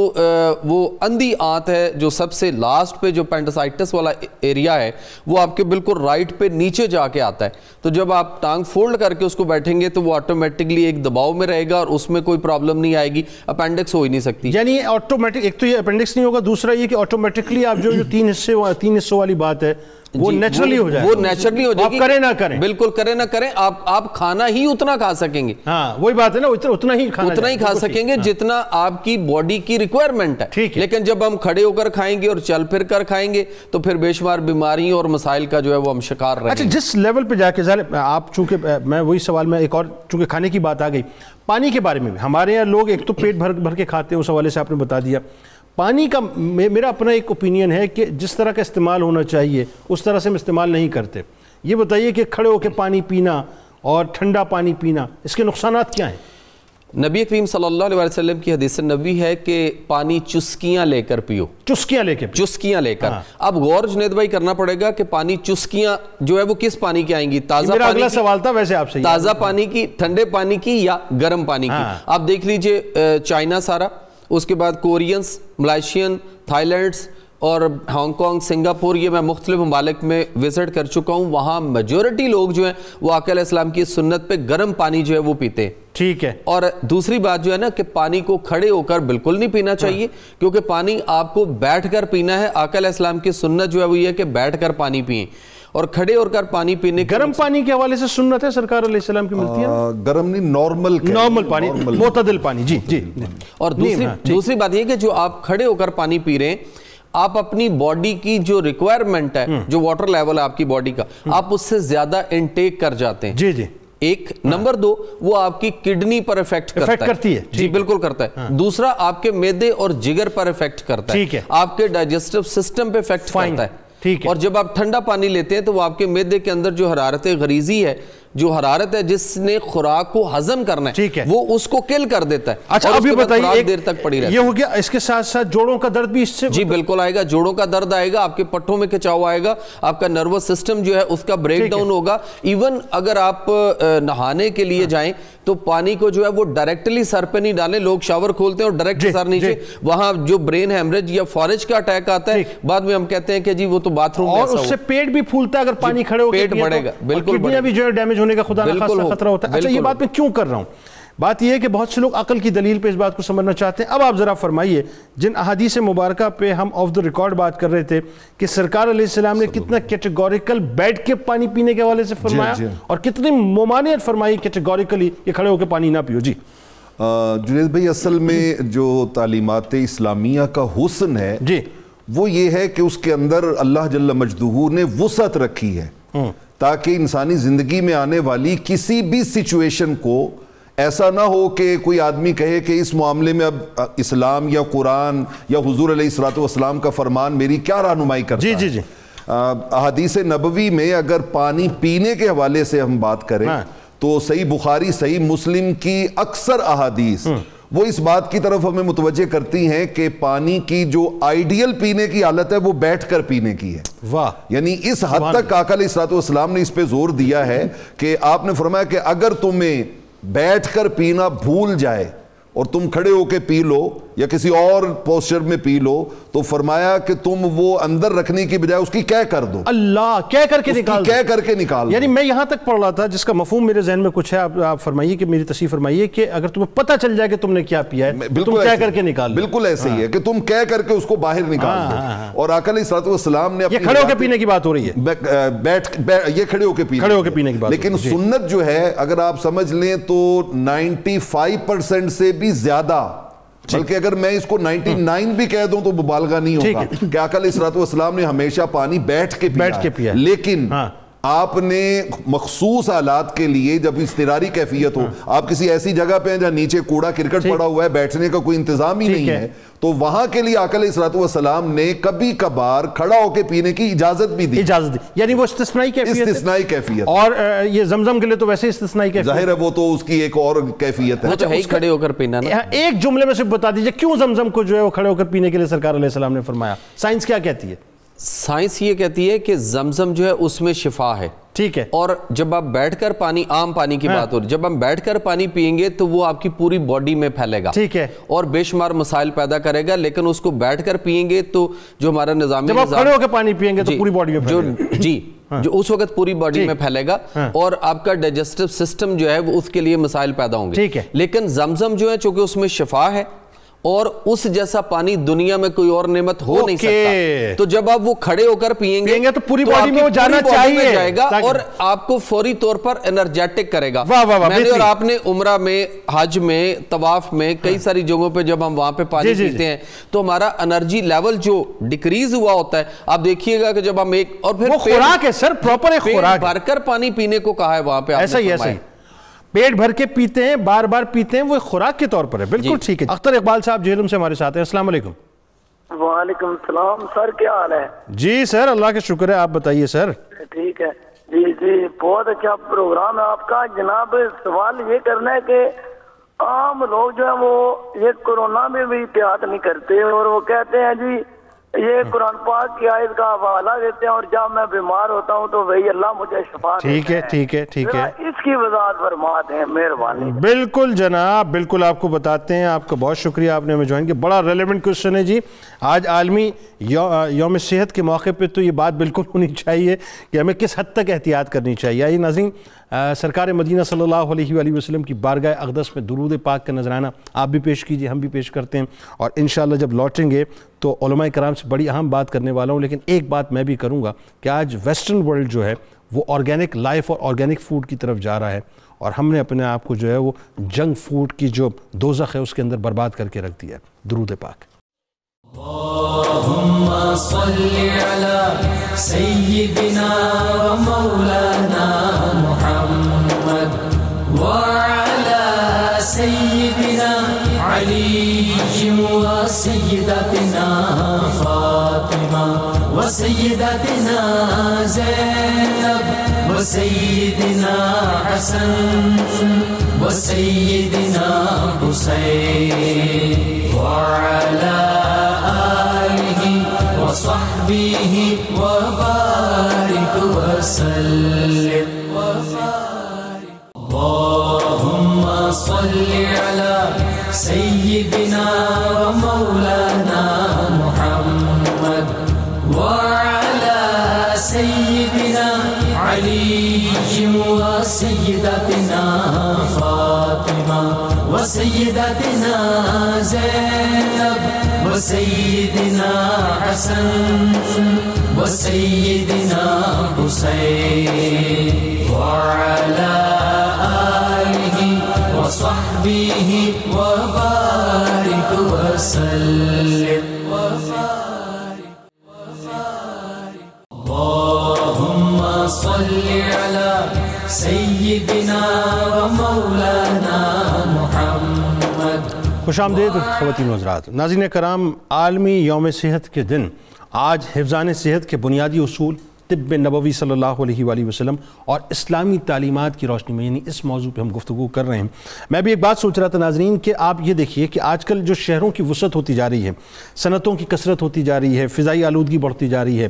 وہ اندھی آنت ہے جو سب سے لاسٹ پہ جو پینڈسائٹس والا ایریا ہے وہ آپ کے بالکل رائٹ پہ نیچے جا کے آتا ہے. تو جب آپ ٹانگ فولڈ کر کے اس کو بیٹھیں گے تو وہ آٹومیٹکلی ایک دباؤ میں رہے گا اور اس میں کوئی پرابلم نہیں آئے گی, اپینڈکس ہو ہی نہیں سکتی. یعنی آٹومیٹک, ایک تو یہ اپینڈکس نہیں ہوگا, دوسرا یہ کہ آٹومیٹکلی آپ جو تین حصوں والی بات ہے وہ نیچرلی ہو جائے, وہ نیچرلی ہو جائے گی. کریں نہ کریں, بالکل کریں نہ کریں, آپ کھانا ہی اتنا کھا سکیں گے. ہاں وہی بات ہے نا, اتنا ہی کھا سکیں گے جتنا آپ کی باڈی کی ریکوائرمنٹ ہے. لیکن جب ہم کھڑے ہو کر کھائیں گے اور چل پھر کر کھائیں گے تو پھر بے شمار بیماریوں اور مسائل کا جو ہے وہ ہم شکار رہیں گے. اچھا, جس لیول پہ جا کے آپ چونکہ میں وہی سوال میں ایک اور چونکہ کھانے کی بات آ گئی, پانی کے بارے میں بھی ہمارے یہاں لوگ ایک تو پیٹ بھر کے کھاتے ہیں, اس حوالے سے آپ نے بتا دیا. پانی کا میرا اپنا ایک اوپینین ہے کہ جس طرح کا استعمال ہونا چاہیے اس طرح سے ہم استعمال نہیں کرتے. یہ بتائیے کہ کھڑے ہو کے پانی پینا اور ٹھنڈا پانی پینا, اس کے نقصانات کیا ہیں؟ نبی کریم صلی اللہ علیہ وسلم کی حدیث نبوی ہے کہ پانی چسکیاں لے کر پیو. چسکیاں لے کر. اب غور جنید بھائی کرنا پڑے گا کہ پانی چسکیاں جو ہے وہ کس پانی کی آئیں گی, تازہ میرا پانی اگلا سوال تھا ویسے آپ سے, تازہ پانی کی, ٹھنڈے پانی کی یا گرم پانی کی. آپ دیکھ لیجئے چائنا سارا, اس کے بعد کورینز, ملائیشین, تھائی لینڈز اور ہانگ کانگ, سنگاپور, یہ میں مختلف ممالک میں وزٹ کر چکا ہوں. وہاں میجورٹی لوگ جو ہیں وہ آقا علیہ السلام کی سنت پہ گرم پانی جو ہے وہ پیتے ہیں. ٹھیک ہے. اور دوسری بات جو ہے نا کہ پانی کو کھڑے ہو کر بالکل نہیں پینا چاہیے, کیونکہ پانی آپ کو بیٹھ کر پینا ہے. آقا علیہ السلام کی سنت جو ہے وہ یہ ہے کہ بیٹھ کر پانی پئیں, اور کھڑے ہو کر پانی پینے. گرم پانی کے حوالے سے سنت ہے سرکار علیہ السلام کی ملتی ہے, گرم نہیں, نارمل پانی, معتدل پانی. جی. اور دوسری بات یہ کہ جو آپ کھڑے ہو کر پانی پی رہے ہیں, آپ اپنی باڈی کی جو ریکوائرمنٹ ہے, جو واٹر لیول ہے آپ کی باڈی کا, آپ اس سے زیادہ انٹیک کر جاتے ہیں. جی. ایک نمبر دو, وہ آپ کی کڈنی پر افیکٹ کرتی ہے. جی بالکل کرتا ہے. دوسرا آپ کے معدے اور جگر پر افیکٹ کرتا ہے, آپ کے ڈائجسٹو سسٹم پہ افیکٹ کرتا ہے. اور جب آپ ٹھنڈا پانی لیتے ہیں تو وہ آپ کے معدے کے اندر جو حرارت غریزی ہے, جو حرارت ہے جس نے خوراک کو ہضم کرنا ہے, وہ اس کو کل کر دیتا ہے. اچھا, اب یہ بتائیے, دیر تک پڑی رہتی ہے. یہ ہو گیا. اس کے ساتھ ساتھ جوڑوں کا درد بھی اس سے؟ جی بالکل آئے گا, جوڑوں کا درد آئے گا, آپ کے پٹھوں میں کھچاؤ آئے گا, آپ کا نروس سسٹم جو ہے اس کا بریک ڈاؤن ہوگا. ایون اگر آپ نہانے کے لیے جائیں تو پانی کو جو ہے وہ ڈائریکٹلی سر پہ نہیں ڈالیں. لوگ شاور کھولتے ہیں اور ڈائریکٹ سر نیچے, وہاں جو برین ہیمریج یا فارج کا اٹیک آتا ہے, بعد میں ہم کہتے ہیں کہ جی وہ تو باتھ روم میں ایسا ہوا. اور اس سے پیٹ بھی پھولتا ہے اگر پانی کھڑے ہو کے پیٹ بڑھے گا, بالکل کڈنیاں بھی جو ہے ڈیمیج ہونے کا خدا نخواستہ خطرہ ہوتا ہے. اچھا, یہ بات میں کیوں کر رہا ہوں؟ بات یہ ہے کہ بہت سے لوگ عقل کی دلیل پہ اس بات کو سمجھنا چاہتے ہیں. اب آپ ذرا فرمائیے, جن احادیث مبارکہ پہ ہم آف دا ریکارڈ بات کر رہے تھے کہ سرکار علیہ السلام نے کتنا کیٹیگوریکل بیٹھ کے پانی پینے کے حوالے سے فرمایا, اور کتنی ممانعت فرمائی کیٹیگوریکلی کہ کھڑے ہو کے پانی نہ پیو. جی جنید بھائی, اصل میں جو تعلیمات اسلامیہ کا حسن ہے وہ یہ ہے کہ اس کے اندر اللہ جل مجدہ نے وسعت رکھی ہے, تاکہ انسانی زندگی میں آنے والی کسی بھی سچویشن کو ایسا نہ ہو کہ کوئی آدمی کہے کہ اس معاملے میں اب اسلام یا قرآن یا حضور علیہ السلام کا فرمان میری کیا رہنمائی کرتا ہے. جی. احادیث نبوی میں اگر پانی پینے کے حوالے سے ہم بات کریں تو صحیح بخاری, صحیح مسلم کی اکثر احادیث وہ اس بات کی طرف ہمیں متوجہ کرتی ہیں کہ پانی کی جو آئیڈیل پینے کی حالت ہے وہ بیٹھ کر پینے کی ہے. واہ. یعنی اس حد تک آقا علیہ السلام نے اس پہ زور دیا ہے کہ آپ نے فرمایا کہ اگر تمہیں بیٹھ کر پینا بھول جائے اور تم کھڑے ہو کے پی لو یا کسی اور پوسچر میں پی لو, تو فرمایا کہ تم وہ اندر رکھنے کی بجائے اس کی کہہ کر دو. اللہ, کہہ کر کے نکال. یعنی میں یہاں تک پڑھ رہا تھا جس کا مفہوم میرے ذہن میں کچھ ہے, آپ فرمائیے کہ میری تصحیح فرمائیے کہ اگر تمہیں پتہ چل جائے کہ تم نے کیا پیا ہے, تم کہہ کر کے نکال. بالکل ایسے ہی ہے کہ تم کہہ کر کے اس کو باہر نکال دو. اور آقا علیہ السلام نے یہ کھڑے ہو کے پینے کی بات ہو رہی ہے, یہ کھڑے ہو کے پینے کی بات. لیکن سنت جو ہے اگر آپ سمجھ لیں تو 95% سے بھی زیادہ, بلکہ اگر میں اس کو 99 بھی کہہ دوں تو مبالغہ نہیں ہوگا کہ آقا علیہ السلام نے ہمیشہ پانی بیٹھ کے پیا. لیکن آپ نے مخصوص حالات کے لیے جب اضطراری کیفیت ہو, آپ کسی ایسی جگہ پہ ہیں جہاں نیچے کوڑا کرکٹ پڑا ہوا ہے, بیٹھنے کا کوئی انتظام ہی نہیں ہے, تو وہاں کے لیے آقا علیہ الصلوۃ والسلام نے کبھی کبھار کھڑا ہو کے پینے کی اجازت بھی دی. یعنی وہ استثنائی کیفیت. اور یہ زمزم کے لیے تو ویسے استثنائی کیفیت ظاہر ہے, وہ تو اس کی ایک اور کیفیت ہے. وہ تو ہے ہی کھڑے ہو کر پینا نا. ایک جملے میں سے بتا دیجئے کیوں زمزم کو جو ہے وہ کھڑے ہو کر پینے کے لیے سرکار علیہ السلام نے فرمایا؟ سائنس کیا کہتی ہے؟ سائنس یہ کہتی ہے کہ زمزم جو ہے اس میں شفا ہے. ٹھیک ہے. اور جب آپ بیٹھ کر پانی, عام پانی کی بات ہو رہی, جب ہم بیٹھ کر پانی پیئیں گے تو وہ آپ کی پوری باڈی میں پھیلے گا. ٹھیک ہے. اور بے شمار مسائل پیدا کرے گا. لیکن اس کو بیٹھ کر پیئیں گے تو جو ہمارا نظام, جب آپ کھڑے ہو کے پانی پیئیں گے تو پوری باڈی میں پھیلے گا. جی, جو اس وقت پوری باڈی میں پھیلے گا اور آپ کا ڈائجسٹو سسٹم جو ہے وہ اس کے لیے مسائل پیدا ہوں گے. ٹھیک ہے. لیکن زمزم جو ہے چونکہ اس میں شفا ہے اور اس جیسا پانی دنیا میں کوئی اور نعمت ہو نہیں سکتا, تو جب آپ وہ کھڑے ہو کر پیئیں گے تو پوری باڈی میں وہ جانا چاہیے جائے گا اور آپ کو فوری طور پر انرجیٹک کرے گا. میں نے اور آپ نے عمرہ میں, حج میں, طواف میں, کئی ساری جگہوں پہ جب ہم وہاں پہ پانی پیتے ہیں تو ہمارا انرجی لیول جو ڈیکریز ہوا ہوتا ہے, آپ دیکھیے گا کہ جب ہم ایک, اور پھر خوراک ہے سر, پراپر ایک خوراک بھر کر پانی پینے کو کہا ہے وہاں پہ. ایسا ہی پیٹ بھر کے پیتے ہیں, بار بار پیتے ہیں, وہ خوراک کے طور پر ہے. بالکل ٹھیک ہے. اختر اقبال صاحب جہلم سے ہمارے ساتھ ہیں. السلام علیکم. وعلیکم السلام سر, کیا حال ہے؟ جی سر, اللہ کا شکر ہے, آپ بتائیے سر. ٹھیک ہے جی, بہت اچھا پروگرام ہے آپ کا جناب. سوال یہ کرنا ہے کہ عام لوگ جو ہیں وہ یہ کورونا میں بھی احتیاط نہیں کرتے اور وہ کہتے ہیں جی یہ قرآن پاک کی آیت کا حوالہ دیتے ہیں اور جب میں بیمار ہوتا ہوں تو وہی اللہ مجھے شفا دیتا ہے. ٹھیک ہے. اس کی وضاحت فرما دیں مہربانی. بالکل جناب, بالکل آپ کو بتاتے ہیں. آپ کا بہت شکریہ, آپ نے ہمیں جوائن کیا. بڑا ریلیونٹ کوشچن ہے جی. آج عالمی یوم صحت کے موقع پہ تو یہ بات بالکل ہونی چاہیے کہ ہمیں کس حد تک احتیاط کرنی چاہیے. آئیے ناظرین, سرکار مدینہ صلی اللہ علیہ وآلہ وسلم کی بارگاہ اقدس میں درود پاک کا نذرانہ آپ بھی پیش کیجئے, ہم بھی پیش کرتے ہیں. اور انشاءاللہ جب لوٹیں گے تو علماء کرام سے بڑی اہم بات کرنے والا ہوں. لیکن ایک بات میں بھی کروں گا کہ آج ویسٹرن ورلڈ جو ہے وہ آرگینک لائف اور آرگینک فوڈ کی طرف جا رہا ہے, اور ہم نے اپنے آپ کو جو ہے وہ جنک فوڈ کی جو دوزخ ہے اس کے اندر برباد کر کے رکھ دیا ہے. درود پاک. اللہم صلی علی سیدنا و مولانا محمد وعلی سیدنا علی و سیدتنا فاطمہ و سیدتنا زینب و سیدنا حسن و سیدنا حسین وعلی وصحبه وبارك وسلم اللهم صل على سيدنا ومولانا محمد وعلى سيدنا علي وسيدتنا فاطمة وسيدتنا زينب وسيدنا حسن وسيدنا حسين وعلى آله وصحبه وبارك وسلم اللهم صل على سيدنا ومولانا محمد. خوش آمدید خواتین و حضرات. ناظرین کرام, عالمی یوم صحت کے دن آج حفظان صحت کے بنیادی اصول, طب نبوی صلی اللہ علیہ وآلہ وسلم اور اسلامی تعلیمات کی روشنی میں, یعنی اس موضوع پہ ہم گفتگو کر رہے ہیں. میں بھی ایک بات سوچ رہا تھا ناظرین کہ آپ یہ دیکھیے کہ آج کل جو شہروں کی وسعت ہوتی جا رہی ہے, صنعتوں کی کثرت ہوتی جا رہی ہے, فضائی آلودگی بڑھتی جا رہی ہے,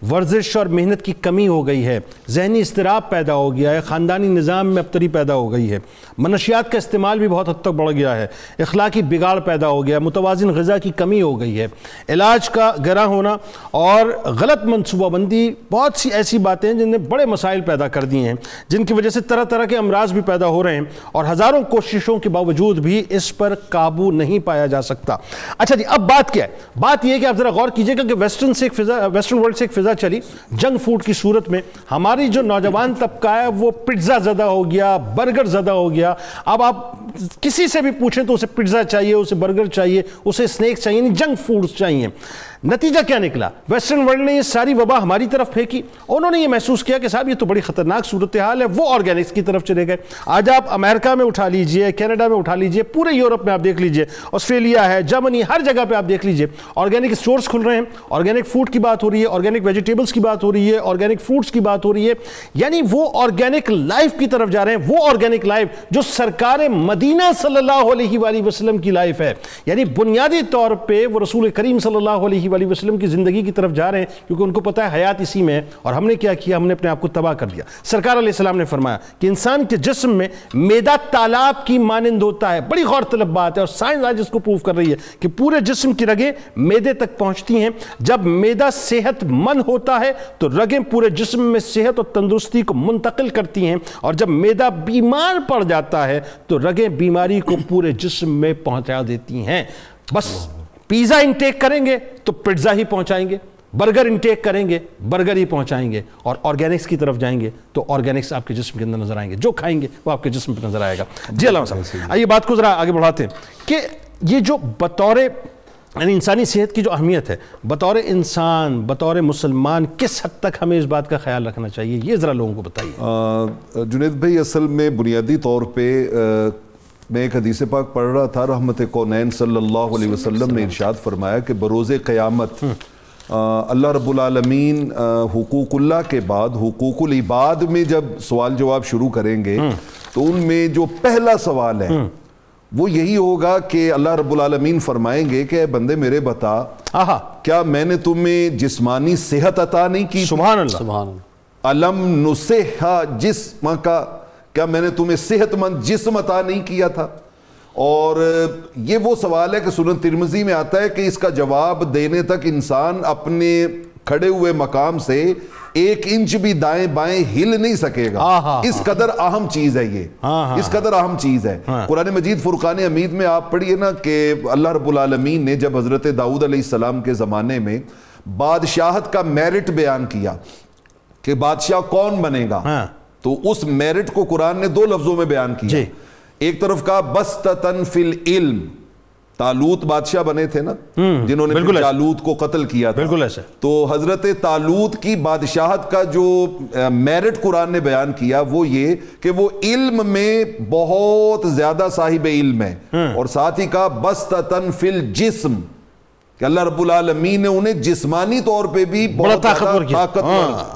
ورزش اور محنت کی کمی ہو گئی ہے, ذہنی اضطراب پیدا ہو گیا ہے, خاندانی نظام میں ابتری پیدا ہو گئی ہے, منشیات کا استعمال بھی بہت حد تک بڑھ گیا ہے, اخلاقی بگاڑ پیدا ہو گیا, متوازن غذا کی کمی ہو گئی ہے, علاج کا گراں ہونا اور غلط منصوبہ بندی, بہت سی ایسی باتیں جن نے بڑے مسائل پیدا کر دیے ہیں, جن کی وجہ سے طرح طرح کے امراض بھی پیدا ہو رہے ہیں, اور ہزاروں کوششوں کے باوجود بھی اس پر قابو نہیں پایا جا سکتا. اچھا جی, اب بات کیا ہے؟ بات یہ ہے کہ آپ ذرا غور کیجئے گا کہ ویسٹرن ورلڈ سے ایک فضا چلی جنک فوڈ کی صورت میں. ہماری جو نوجوان طبقہ ہے وہ پزا زدہ ہو گیا, برگر زدہ ہو گیا. اب آپ کسی سے بھی پوچھیں تو اسے پیزا چاہیے, اسے برگر چاہیے, اسے سنیکس چاہیے, یعنی جنک فوڈز چاہیے. نتیجہ کیا نکلا؟ ویسٹرن ورلڈ نے یہ ساری وبا ہماری طرف پھینکی. انہوں نے یہ محسوس کیا کہ صاحب یہ تو بڑی خطرناک صورتحال ہے, وہ آرگینکس کی طرف چلے گئے. آج آپ امریکہ میں اٹھا لیجئے, کینیڈا میں اٹھا لیجئے, پورے یورپ میں آپ دیکھ لیجئے, آسٹریلیا ہے, جرمنی, ہر جگہ پہ آپ دیکھ لیجئے آرگینک اسٹورز کھل رہے ہیں, آرگینک فوڈ کی بات ہو رہی ہے, آرگینک ویجیٹیبلز کی بات ہو رہی ہے, آرگینک فروٹس کی بات ہو رہی ہے. یعنی وہ آرگینک لائف کی طرف جا رہے ہیں, وہ آرگینک لائف جو سرکار مدینہ صلی اللہ علیہ وآلہ وسلم کی لائف ہے. یعنی بنیادی طور پہ وہ رسول کریم صلی اللہ علیہ وآلہ وسلم کی زندگی کی طرف جا رہے ہیں, کیونکہ ان کو پتہ ہے حیات اسی میں ہے. اور ہم نے کیا کیا؟ ہم نے اپنے آپ کو تباہ کر دیا. سرکار علیہ السلام نے فرمایا کہ انسان کے جسم میں معدہ تالاب کی مانند ہوتا ہے. بڑی غور طلب بات ہے, اور سائنس آج اس کو پروف کر رہی ہے کہ پورے جسم کی رگیں معدے تک پہنچتی ہیں. جب معدہ صحت مند ہوتا ہے تو رگیں پورے جسم میں صحت اور تندرستی کو منتقل کرتی ہیں, اور جب معدہ بیمار پڑ جاتا ہے تو رگیں بیماری کو پورے جسم میں پہنچا دیتی ہیں. بس پیزا انٹیک کریں گے تو پیزا ہی پہنچائیں گے, برگر انٹیک کریں گے برگر ہی پہنچائیں گے, اور آرگینکس کی طرف جائیں گے تو آرگینکس آپ کے جسم کے اندر نظر آئیں گے. جو کھائیں گے وہ آپ کے جسم پہ نظر آئے گا. جی علامہ صاحب, آئیے بات کو ذرا آگے بڑھاتے ہیں کہ یہ جو بطور یعنی انسانی صحت کی جو اہمیت ہے, بطور انسان, بطور مسلمان, کس حد تک ہمیں اس بات کا خیال رکھنا چاہیے, یہ ذرا لوگوں کو بتائیے. جنید بھائی, اصل میں بنیادی طور پہ میں ایک حدیث پاک پڑھ رہا تھا, رحمت کونین صلی اللہ علیہ وسلم نے ارشاد فرمایا کہ بروز قیامت اللہ رب العالمین حقوق اللہ کے بعد حقوق العباد میں جب سوال جواب شروع کریں گے تو ان میں جو پہلا سوال ہے وہ یہی ہوگا کہ اللہ رب العالمین فرمائیں گے کہ اے بندے میرے بتا, کیا میں نے تمہیں جسمانی صحت عطا نہیں کی؟ سبحان اللہ. علم نصحہ جسم کا, کیا میں نے تمہیں صحت مند جسم عطا نہیں کیا تھا؟ اور یہ وہ سوال ہے کہ سنن ترمذی میں آتا ہے کہ اس کا جواب دینے تک انسان اپنے کھڑے ہوئے مقام سے 1 انچ بھی دائیں بائیں ہل نہیں سکے گا. اس قدر اہم چیز ہے یہ, اس قدر اہم چیز ہے. قرآن مجید فرقان حمید میں آپ پڑھیے نا کہ اللہ رب العالمین نے جب حضرت داؤد علیہ السلام کے زمانے میں بادشاہت کا میرٹ بیان کیا کہ بادشاہ کون بنے گا, تو اس میرٹ کو قرآن نے 2 لفظوں میں بیان کیا. ایک طرف کہا بسطتن فی العلم, طالوت بادشاہ بنے تھے نا جنہوں نے جالوت کو قتل کیا تھا, بالکل ایسے. تو حضرت طالوت کی بادشاہت کا جو میرٹ قرآن نے بیان کیا وہ یہ کہ وہ علم میں بہت زیادہ صاحب علم ہے, اور ساتھ ہی کہا بسطتن فی الجسم, کہ اللہ رب العالمین نے انہیں جسمانی طور پہ بھی بہت طاقتور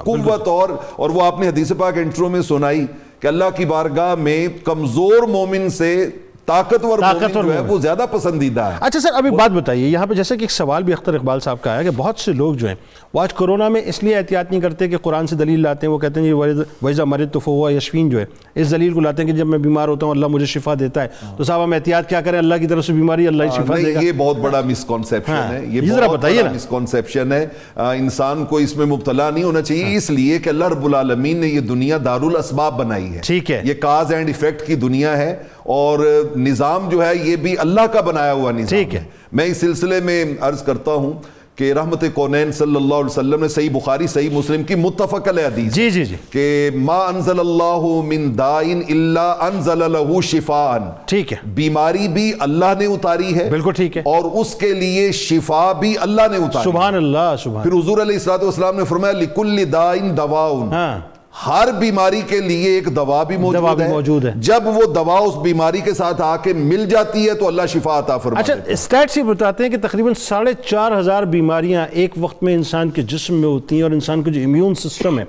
قوت, اور وہ آپ نے حدیث پاک انٹرو میں سنائی کہ اللہ کی بارگاہ میں کمزور مومن سے طاقتور مومن جو ہے وہ زیادہ پسندیدہ ہے. اچھا سر, ابھی بات بتائیے یہاں پہ, جیسے کہ ایک سوال بھی اختر اقبال صاحب کا آیا کہ بہت سے لوگ جو ہیں وہ آج کورونا میں اس لیے احتیاط نہیں کرتے کہ قرآن سے دلیل لاتے ہیں. وہ کہتے ہیں یہ وَإِذَا مَرِضْتُ فَهُوَ يَشْفِينِ جو ہے, اس دلیل کو لاتے ہیں کہ جب میں بیمار ہوتا ہوں اللہ مجھے شفا دیتا ہے. تو صاحب ہم احتیاط کیا کریں, اللہ کی طرف سے بیماری اللہ ہی شفا دے گا. یہ بہت بڑا مسکنسیپشن ہے, یہ بہت بڑا مسکنسیپشن ہے. انسان کو اس میں مبتلا نہیں ہونا چاہیے, اس لیے کہ اللہ رب العالمین نے یہ دنیا دارالاسباب بنائی ہے. ٹھیک ہے, یہ کاز اینڈ ایفیکٹ کی دنیا ہے, اور نظام جو ہے یہ بھی اللہ کا بنایا ہوا نظام ہے. میں اس سلسلے میں عرض کرتا ہوں کہ رحمت کونین صلی اللہ علیہ وسلم نے صحیح بخاری صحیح مسلم کی متفق علیہ حدیث جی کہ ما انزل اللہ من دائن الا انزل له شفاء, ٹھیک ہے, بیماری بھی اللہ نے اتاری ہے, بالکل ٹھیک ہے, اور اس کے لیے شفا بھی اللہ نے اتاری. سبحان اللہ, سبحان. پھر حضور علیہ الصلوۃ والسلام نے فرمایا لکل دائن دواء, ہر بیماری کے لیے ایک دوا بھی موجود ہے. جب وہ دوا اس بیماری کے ساتھ آ کے مل جاتی ہے تو اللہ شفا عطا فرماتا ہے. اچھا, اسٹیٹس یہ بتاتے ہیں کہ تقریباً 4,500 بیماریاں ایک وقت میں انسان کے جسم میں ہوتی ہیں, اور انسان کا جو امیون سسٹم ہے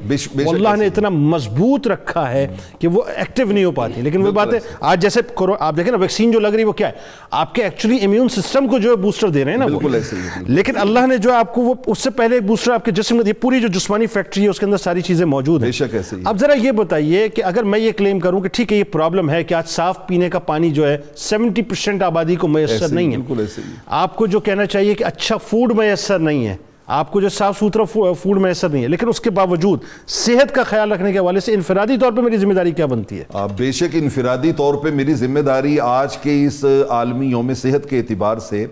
اللہ نے اتنا مضبوط رکھا ہے کہ وہ ایکٹیو نہیں ہو پاتی. لیکن وہ بات ہے آج جیسے آپ دیکھیں نا ویکسین جو لگ رہی ہے وہ کیا ہے, آپ کے ایکچولی امیون سسٹم کو جو ہے بوسٹر دے رہے ہیں نا, بالکل ایسے ہی. لیکن اللہ نے جو آپ کو وہ اس سے پہلے ایک بوسٹر آپ کے جسم میں دی, پوری جو جسمانی فیکٹری ہے اس کے اندر ساری چیزیں موجود ہیں. اب ذرا یہ بتائیے کہ اگر میں یہ کلیم کروں کہ ٹھیک ہے یہ پرابلم ہے کہ آج صاف پینے کا پانی جو ہے 70% آبادی کو میسر نہیں ہے, آپ کو جو کہنا چاہیے کہ اچھا فوڈ میسر نہیں ہے, آپ کو جو صاف ستھرا فوڈ میسر نہیں ہے, لیکن اس کے باوجود صحت کا خیال رکھنے کے حوالے سے انفرادی طور پہ میری ذمہ داری کیا بنتی ہے؟ بے شک انفرادی طور پہ میری ذمہ داری آج کے اس عالمی یوم صحت کے اعتبار سے,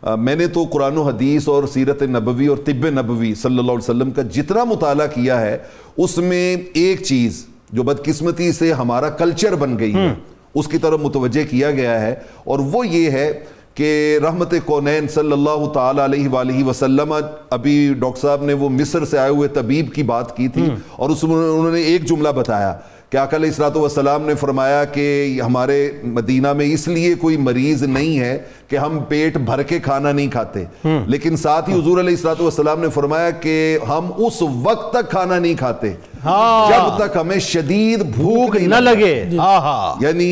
میں نے تو قرآن و حدیث اور سیرت نبوی اور طب نبوی صلی اللہ علیہ وسلم کا جتنا مطالعہ کیا ہے اس میں ایک چیز جو بدقسمتی سے ہمارا کلچر بن گئی ہے اس کی طرف متوجہ کیا گیا ہے، اور وہ یہ ہے کہ رحمت کونین صلی اللہ تعالیٰ علیہ وآلہ وسلم، ابھی ڈاکٹر صاحب نے وہ مصر سے آئے ہوئے طبیب کی بات کی تھی، اور اس میں انہوں نے ایک جملہ بتایا کہ آقا علیہ الصلوۃ والسلام نے فرمایا کہ ہمارے مدینہ میں اس لیے کوئی مریض نہیں ہے کہ ہم پیٹ بھر کے کھانا نہیں کھاتے، لیکن ساتھ ہی حضور علیہ الصلوۃ والسلام نے فرمایا کہ ہم اس وقت تک کھانا نہیں کھاتے جب تک ہمیں شدید بھوک نہ لگے۔ یعنی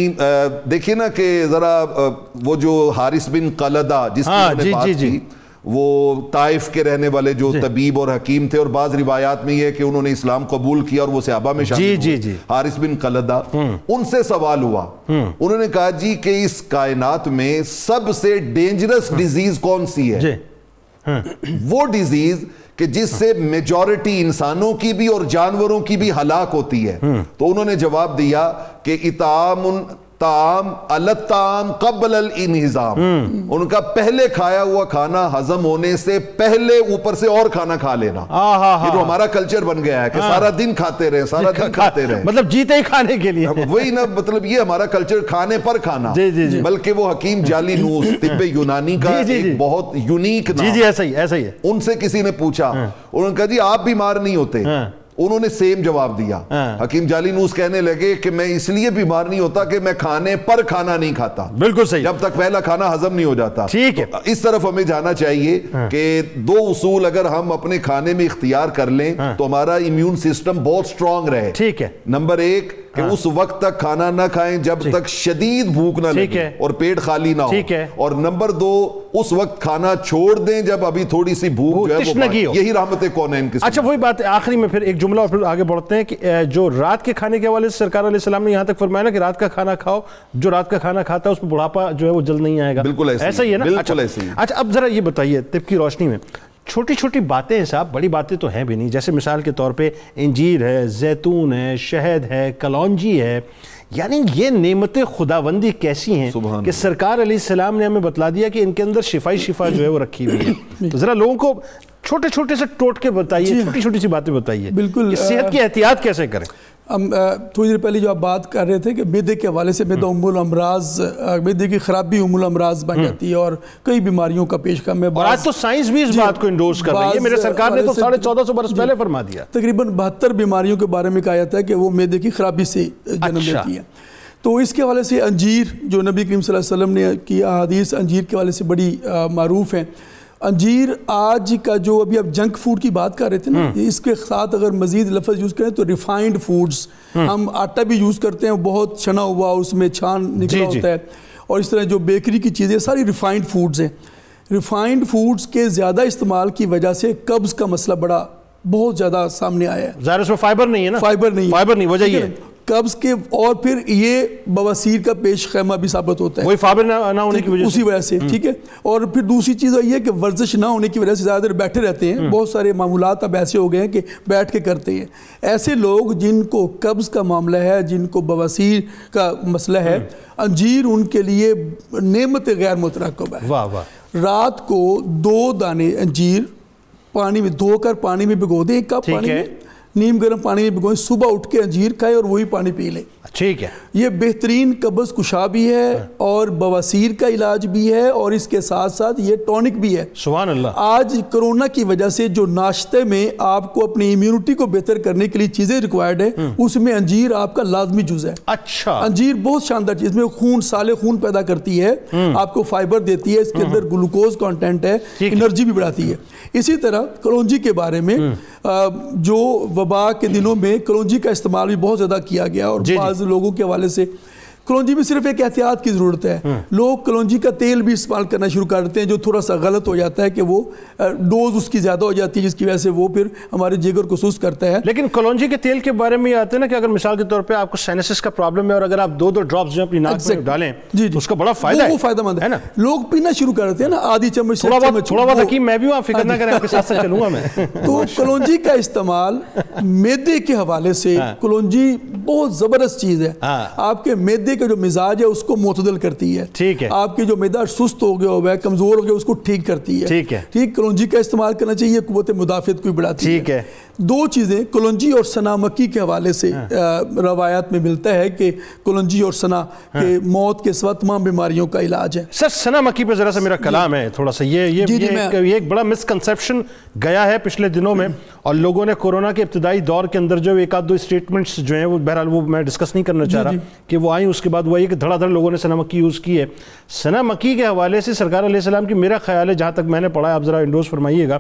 دیکھیں نا کہ ذرا وہ جو حارث بن قلدہ جس کی انہوں نے بات کی، وہ طائف کے رہنے والے جو طبیب اور حکیم تھے، اور بعض روایات میں یہ ہے کہ انہوں نے اسلام قبول کیا اور وہ صحابہ میں شامل ہوئے، حارث بن قلدہ، ان سے سوال ہوا، انہوں نے کہا جی کہ اس کائنات میں سب سے ڈینجرس ڈیزیز کون سی ہے؟ وہ ڈیزیز کہ جس سے میجورٹی انسانوں کی بھی اور جانوروں کی بھی ہلاک ہوتی ہے۔ تو انہوں نے جواب دیا کہ اطعام طعام الطعام قبل الانہضام، ان کا پہلے کھایا ہوا کھانا ہضم ہونے سے پہلے اوپر سے اور کھانا کھا لینا۔ یہ تو ہمارا کلچر بن گیا ہے کہ سارا دن کھاتے رہے، سارا دن کھاتے رہے، مطلب جیتے ہی کھانے کے لیے، وہی نا، مطلب یہ ہمارا کلچر کھانے پر کھانا۔ بلکہ وہ حکیم جعلی نوس طب یونانی کا ایک بہت یونیک نام، ایسا ہی ہے، ان سے کسی نے پوچھا، انہوں نے کہا جی آپ بیمار نہیں ہوتے، انہوں نے سیم جواب دیا۔ حکیم جعلی نوس کہنے لگے کہ میں اس لیے بیمار نہیں ہوتا کہ میں کھانے پر کھانا نہیں کھاتا، بالکل صحیح، جب تک پہلا کھانا ہضم نہیں ہو جاتا۔ ٹھیک ہے، اس طرف ہمیں جانا چاہیے کہ دو اصول اگر ہم اپنے کھانے میں اختیار کر لیں تو ہمارا امیون سسٹم بہت سٹرونگ رہے۔ ٹھیک ہے، نمبر ایک کہ اس وقت تک کھانا نہ کھائیں جب تک شدید بھوک نہ لگے اور پیٹ خالی نہ ہو، اور نمبر دو اس وقت کھانا چھوڑ دیں جب ابھی تھوڑی سی بھوک جو ہے، یہی رحمت کونین کی۔ اچھا وہی بات ہے، آخری میں پھر ایک جملہ اور پھر آگے بڑھتے ہیں کہ جو رات کے کھانے کے حوالے سے سرکار علیہ السلام نے یہاں تک فرمایا نا کہ رات کا کھانا کھاؤ، جو رات کا کھانا کھاتا ہے اس میں بڑھاپا جو ہے وہ جلد نہیں آئے گا۔ بالکل ایسا ہی ہے نا، بالکل ایسا ہی۔ اچھا اب ذرا یہ بتائیے طب کی روشنی میں چھوٹی چھوٹی باتیں ہیں صاحب، بڑی باتیں تو ہیں بھی نہیں، جیسے مثال کے طور پہ انجیر ہے، زیتون ہے، شہد ہے، کلونجی ہے، یعنی یہ نعمت خداوندی کیسی ہیں کہ سرکار علیہ السلام نے ہمیں بتلا دیا کہ ان کے اندر شفا جو ہے وہ رکھی ہوئی ہے۔ تو ذرا لوگوں کو چھوٹے چھوٹے سے ٹوٹ کے بتائیے، چھوٹی چھوٹی سی باتیں بتائیے کہ صحت کی احتیاط کیسے کریں۔ ہم تھوڑی دیر پہلے جو آپ بات کر رہے تھے کہ معدے کے حوالے سے معدہ ام الامراض، معدے کی خرابی ام الامراض بن جاتی ہے اور کئی بیماریوں کا پیش خم ہے، اور آج تو سائنس بھی اس بات کو انڈورس کر رہی ہے، میرے سرکار نے تو 1450 برس پہلے فرما دیا۔ تقریباً 72 بیماریوں کے بارے میں کہا جاتا ہے کہ وہ معدے کی خرابی سے جنم لیتی ہے۔ تو اس کے حوالے سے انجیر، جو نبی کریم صلی اللہ علیہ وسلم نے کی احادیث انجیر کے حوالے سے بڑی معروف ہیں۔ انجیر آج کا جو ابھی آپ جنک فوڈ کی بات کر رہے تھے نا، اس کے ساتھ اگر مزید لفظ یوز کریں تو ریفائنڈ فوڈز، ہم آٹا بھی یوز کرتے ہیں بہت چھنا ہوا، اس میں چھان نکلا ہوتا ہے، اور اس طرح جو بیکری کی چیزیں ساری ریفائنڈ فوڈز ہیں۔ ریفائنڈ فوڈز کے زیادہ استعمال کی وجہ سے قبض کا مسئلہ بہت زیادہ سامنے آیا ہے۔ ظاہر اس میں فائبر نہیں ہے نا، فائبر نہیں، وجہ یہ ہے قبض کے، اور پھر یہ بواسیر کا پیش خیمہ بھی ثابت ہوتا ہے، وہی فائبر نہ ہونے کی وجہ سے، اسی وجہ سے، ٹھیک ہے۔ اور پھر دوسری چیز یہ ہے کہ ورزش نہ ہونے کی وجہ سے زیادہ دیر بیٹھے رہتے ہیں، بہت سارے معمولات اب ایسے ہو گئے ہیں کہ بیٹھ کے کرتے ہیں۔ ایسے لوگ جن کو قبض کا معاملہ ہے، جن کو بواسیر کا مسئلہ ہے، انجیر ان کے لیے نعمت غیر مترقب ہے۔ واہ واہ۔ رات کو 2 دانے انجیر پانی میں دھو کر پانی میں بھگو دیں، ایک کپ پانی میں، نیم گرم پانی میں بھگوئیں، صبح اٹھ کے انجیر کھائیں اور وہی پانی پی لیں۔ ٹھیک ہے، یہ بہترین قبض کشا بھی ہے اور بواسیر کا علاج بھی ہے، اور اس کے ساتھ ساتھ یہ ٹونک بھی ہے۔ سبحان اللہ۔ آج کرونا کی وجہ سے جو ناشتے میں آپ کو اپنی امیونٹی کو بہتر کرنے کے لیے چیزیں ریکوائرڈ ہے، اس میں انجیر آپ کا لازمی جز ہے۔ اچھا، انجیر بہت شاندار چیز، میں خون سالے خون پیدا کرتی ہے، آپ کو فائبر دیتی ہے، اس کے اندر گلوکوز کانٹینٹ ہے، انرجی بھی بڑھاتی ہے۔ اسی طرح کلونجی کے بارے میں، جو وبا کے دنوں میں کلونجی کا استعمال بھی بہت زیادہ کیا گیا، اور بعض لوگوں کے حوالے سے کلونجی میں صرف ایک احتیاط کی ضرورت ہے۔ لوگ کلونجی کا تیل بھی استعمال کرنا شروع کر دیتے ہیں، جو تھوڑا سا غلط ہو جاتا ہے کہ وہ ڈوز اس کی زیادہ ہو جاتی ہے، جس کی وجہ سے وہ پھر ہمارے جگر کو سست کرتا ہے۔ لیکن کلونجی کے تیل کے بارے میں یہ آتے ہیں نا کہ اگر مثال کے طور پہ آپ کو سائنسس کا پرابلم ہے اور اگر آپ 2 ڈراپس جو اپنی ناک میں ڈالیں تو اس کا بڑا فائدہ ہے، وہ فائدہ مند ہے نا۔ لوگ پینا شروع کر دیتے ہیں نا، آدھی چمچ، تھوڑا بہت حکیم میں بھی ہوں، آپ فکر نہ کریں، آپ کے ساتھ ساتھ چلوں گا میں۔ تو کلونجی کا استعمال میدے کے حوالے سے، کلونجی بہت زبردست چیز ہے، آپ کے میدے کا جو مزاج ہے اس کو معتدل کرتی ہے۔ ٹھیک ہے، آپ کی جو معدہ سست ہو گیا ہوا ہے، کمزور ہو گیا، اس کو ٹھیک کرتی ہے۔ ٹھیک ہے، ٹھیک، کلونجی کا استعمال کرنا چاہیے، قوت مدافعت کو بڑھاتی ہے۔ ٹھیک ہے۔ دو چیزیں کلونجی اور سنا مکی کے حوالے سے روایات میں ملتا ہے کہ کلونجی اور سنا کے موت کے سوا تمام بیماریوں کا علاج ہے. سر سنا مکی پہ ذرا سا میرا کلام ہے تھوڑا سا, یہ ایک بڑا مسکنسیپشن گیا ہے پچھلے دنوں میں, اور لوگوں نے کورونا کے ابتدائی دور کے اندر جو ایک آدھ دو اسٹیٹمنٹس جو ہیں وہ بہرحال وہ میں ڈسکس نہیں کرنا چاہ رہا کہ وہ آئیں, اس کے بعد وہ یہ کہ دھڑا دھڑ لوگوں نے سنا مکی یوز کی ہے. سنا مکی کے حوالے سے سرکار علیہ السلام کی میرا خیال ہے, جہاں تک میں نے پڑھا ہے, آپ ذرا انڈوز فرمائیے گا,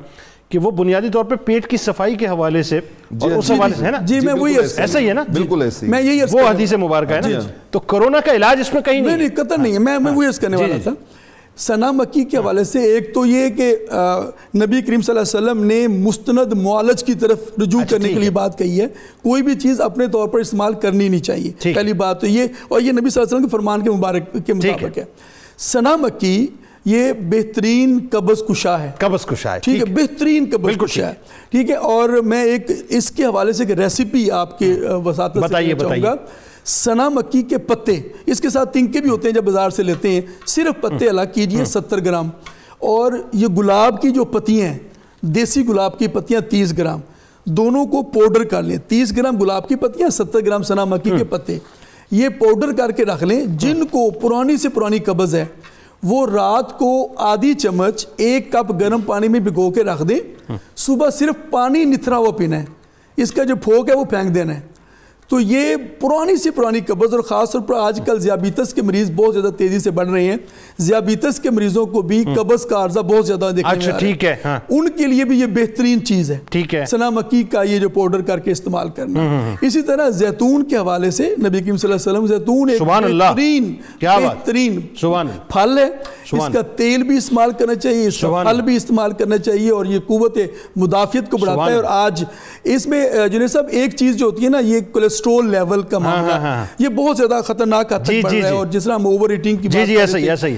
کہ وہ بنیادی طور پہ پیٹ کی صفائی کے حوالے سے اور اس حوالے سے ہے نا, جی میں وہی ایسا ہی ہے نا, بالکل ایسے میں یہی وہ حدیث مبارکہ ہے نا, تو کورونا کا علاج اس میں کہیں نہیں قطع نہیں ہے, میں وہی عرض کرنے والا تھا. سنا مکی کے حوالے سے ایک تو یہ کہ نبی کریم صلی اللہ علیہ وسلم نے مستند معالج کی طرف رجوع کرنے کے لیے بات کہی ہے, کوئی بھی چیز اپنے طور پر استعمال کرنی نہیں چاہیے, پہلی بات تو یہ, اور یہ نبی صلی اللہ علیہ وسلم کے فرمان کے مبارک کے مطابق ہے. سنا مکی یہ بہترین قبض کشا ہے, ٹھیک ہے, بہترین قبض کشا ہے, ٹھیک ہے. اور میں ایک اس کے حوالے سے ایک ریسیپی آپ کے وساطت سے چاہوں گا. سنا مکی کے پتے, اس کے ساتھ تنکے بھی ہوتے ہیں جب بازار سے لیتے ہیں, صرف پتے الگ کیجئے 70 گرام, اور یہ گلاب کی جو پتیاں ہیں, دیسی گلاب کی پتیاں 30 گرام, دونوں کو پاؤڈر کر لیں. 30 گرام گلاب کی پتیاں, 70 گرام سنا مکی کے پتے, یہ پاؤڈر کر کے رکھ لیں. جن کو پرانی سے پرانی قبض ہے وہ رات کو آدھی چمچ 1 کپ گرم پانی میں بھگو کے رکھ دیں, صبح صرف پانی نتھرا ہوا پینا ہے, اس کا جو پھوک ہے وہ پھینک دینا ہے. تو یہ پرانی سے پرانی قبض, اور خاص طور پر آج کل ذیابیطس کے مریض بہت زیادہ تیزی سے بڑھ رہے ہیں, ذیابیطس کے مریضوں کو بھی قبض کا عرضہ بہت زیادہ دیکھنے میں آ رہا ہے, ان کے لیے بھی یہ بہترین چیز ہے سنا مکی کا یہ جو پاؤڈر کر کے استعمال کرنا. اسی طرح زیتون کے حوالے سے نبی کریم صلی اللہ علیہ وسلم, زیتون ایک بہترین پھل ہے, اس کا تیل بھی استعمال کرنا چاہیے, اس کا پھل بھی استعمال کرنا چاہیے, اور یہ قوت مدافعت کو بڑھاتا ہے. اور آج اس میں جنید صاحب ایک چیز جو ہوتی ہے نا, یہ کولیسٹرول لیول کا معاملہ, یہ بہت زیادہ خطرناک حد تک بڑھ رہا ہے, اور جس طرح ہم اوور ایٹنگ کی بات کرتے ہیں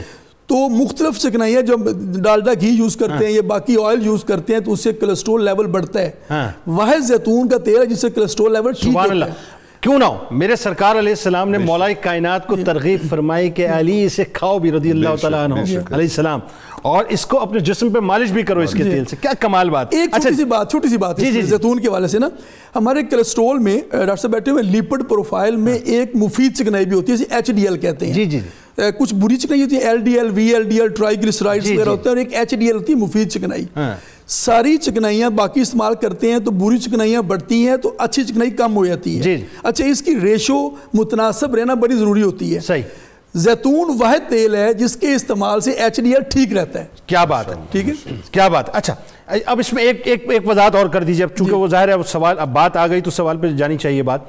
تو مختلف چکنائیاں جو ڈالڈا گھی یوز کرتے ہیں یا باقی آئل یوز کرتے ہیں تو اس سے کولیسٹرول لیول بڑھتا ہے. وہ زیتون کا تیل ہے جس سے کولیسٹرول لیول ٹھیک ہوتا ہے. کیوں نہ ہو, میرے سرکار علیہ السلام نے مولا کائنات کو ترغیب فرمائی کہ علی اسے کھاؤ بھی رضی اللہ تعالیٰ عنہ علیہ السلام, اور اس کو اپنے جسم پہ مالش بھی کرو اس کے تیل سے. کیا کمال بات. ایک چھوٹی سی بات زیتون کے حوالے سے نا, ہمارے کولیسٹرول میں ڈاکٹر صاحب بیٹھے ہوئے لیپڈ پروفائل میں ایک مفید چکنائی بھی ہوتی ہے, اسے HDL کہتے ہیں. کچھ بری چکنائی ہوتی ہے, LDL, VLDL, ٹرائیگلیسرائڈز وغیرہ ہوتے ہیں, اور ایک HDL ہوتی ہے مفید چکنائی. ساری چکنائیاں باقی استعمال کرتے ہیں تو بری چکنائیاں بڑھتی ہیں تو اچھی چکنائی کم ہو جاتی ہے. اچھا, اس کی ریشو متناسب رہنا بڑی ضروری ہوتی ہے. صحیح. زیتون واحد تیل ہے جس کے استعمال سے HDL ٹھیک رہتا ہے. کیا بات ہے, ٹھیک ہے, کیا بات. اچھا, اب اس میں ایک وضاحت اور کر دیجیے, اب چونکہ وہ ظاہر ہے سوال, اب بات آ گئی تو سوال پہ جانی چاہیے بات,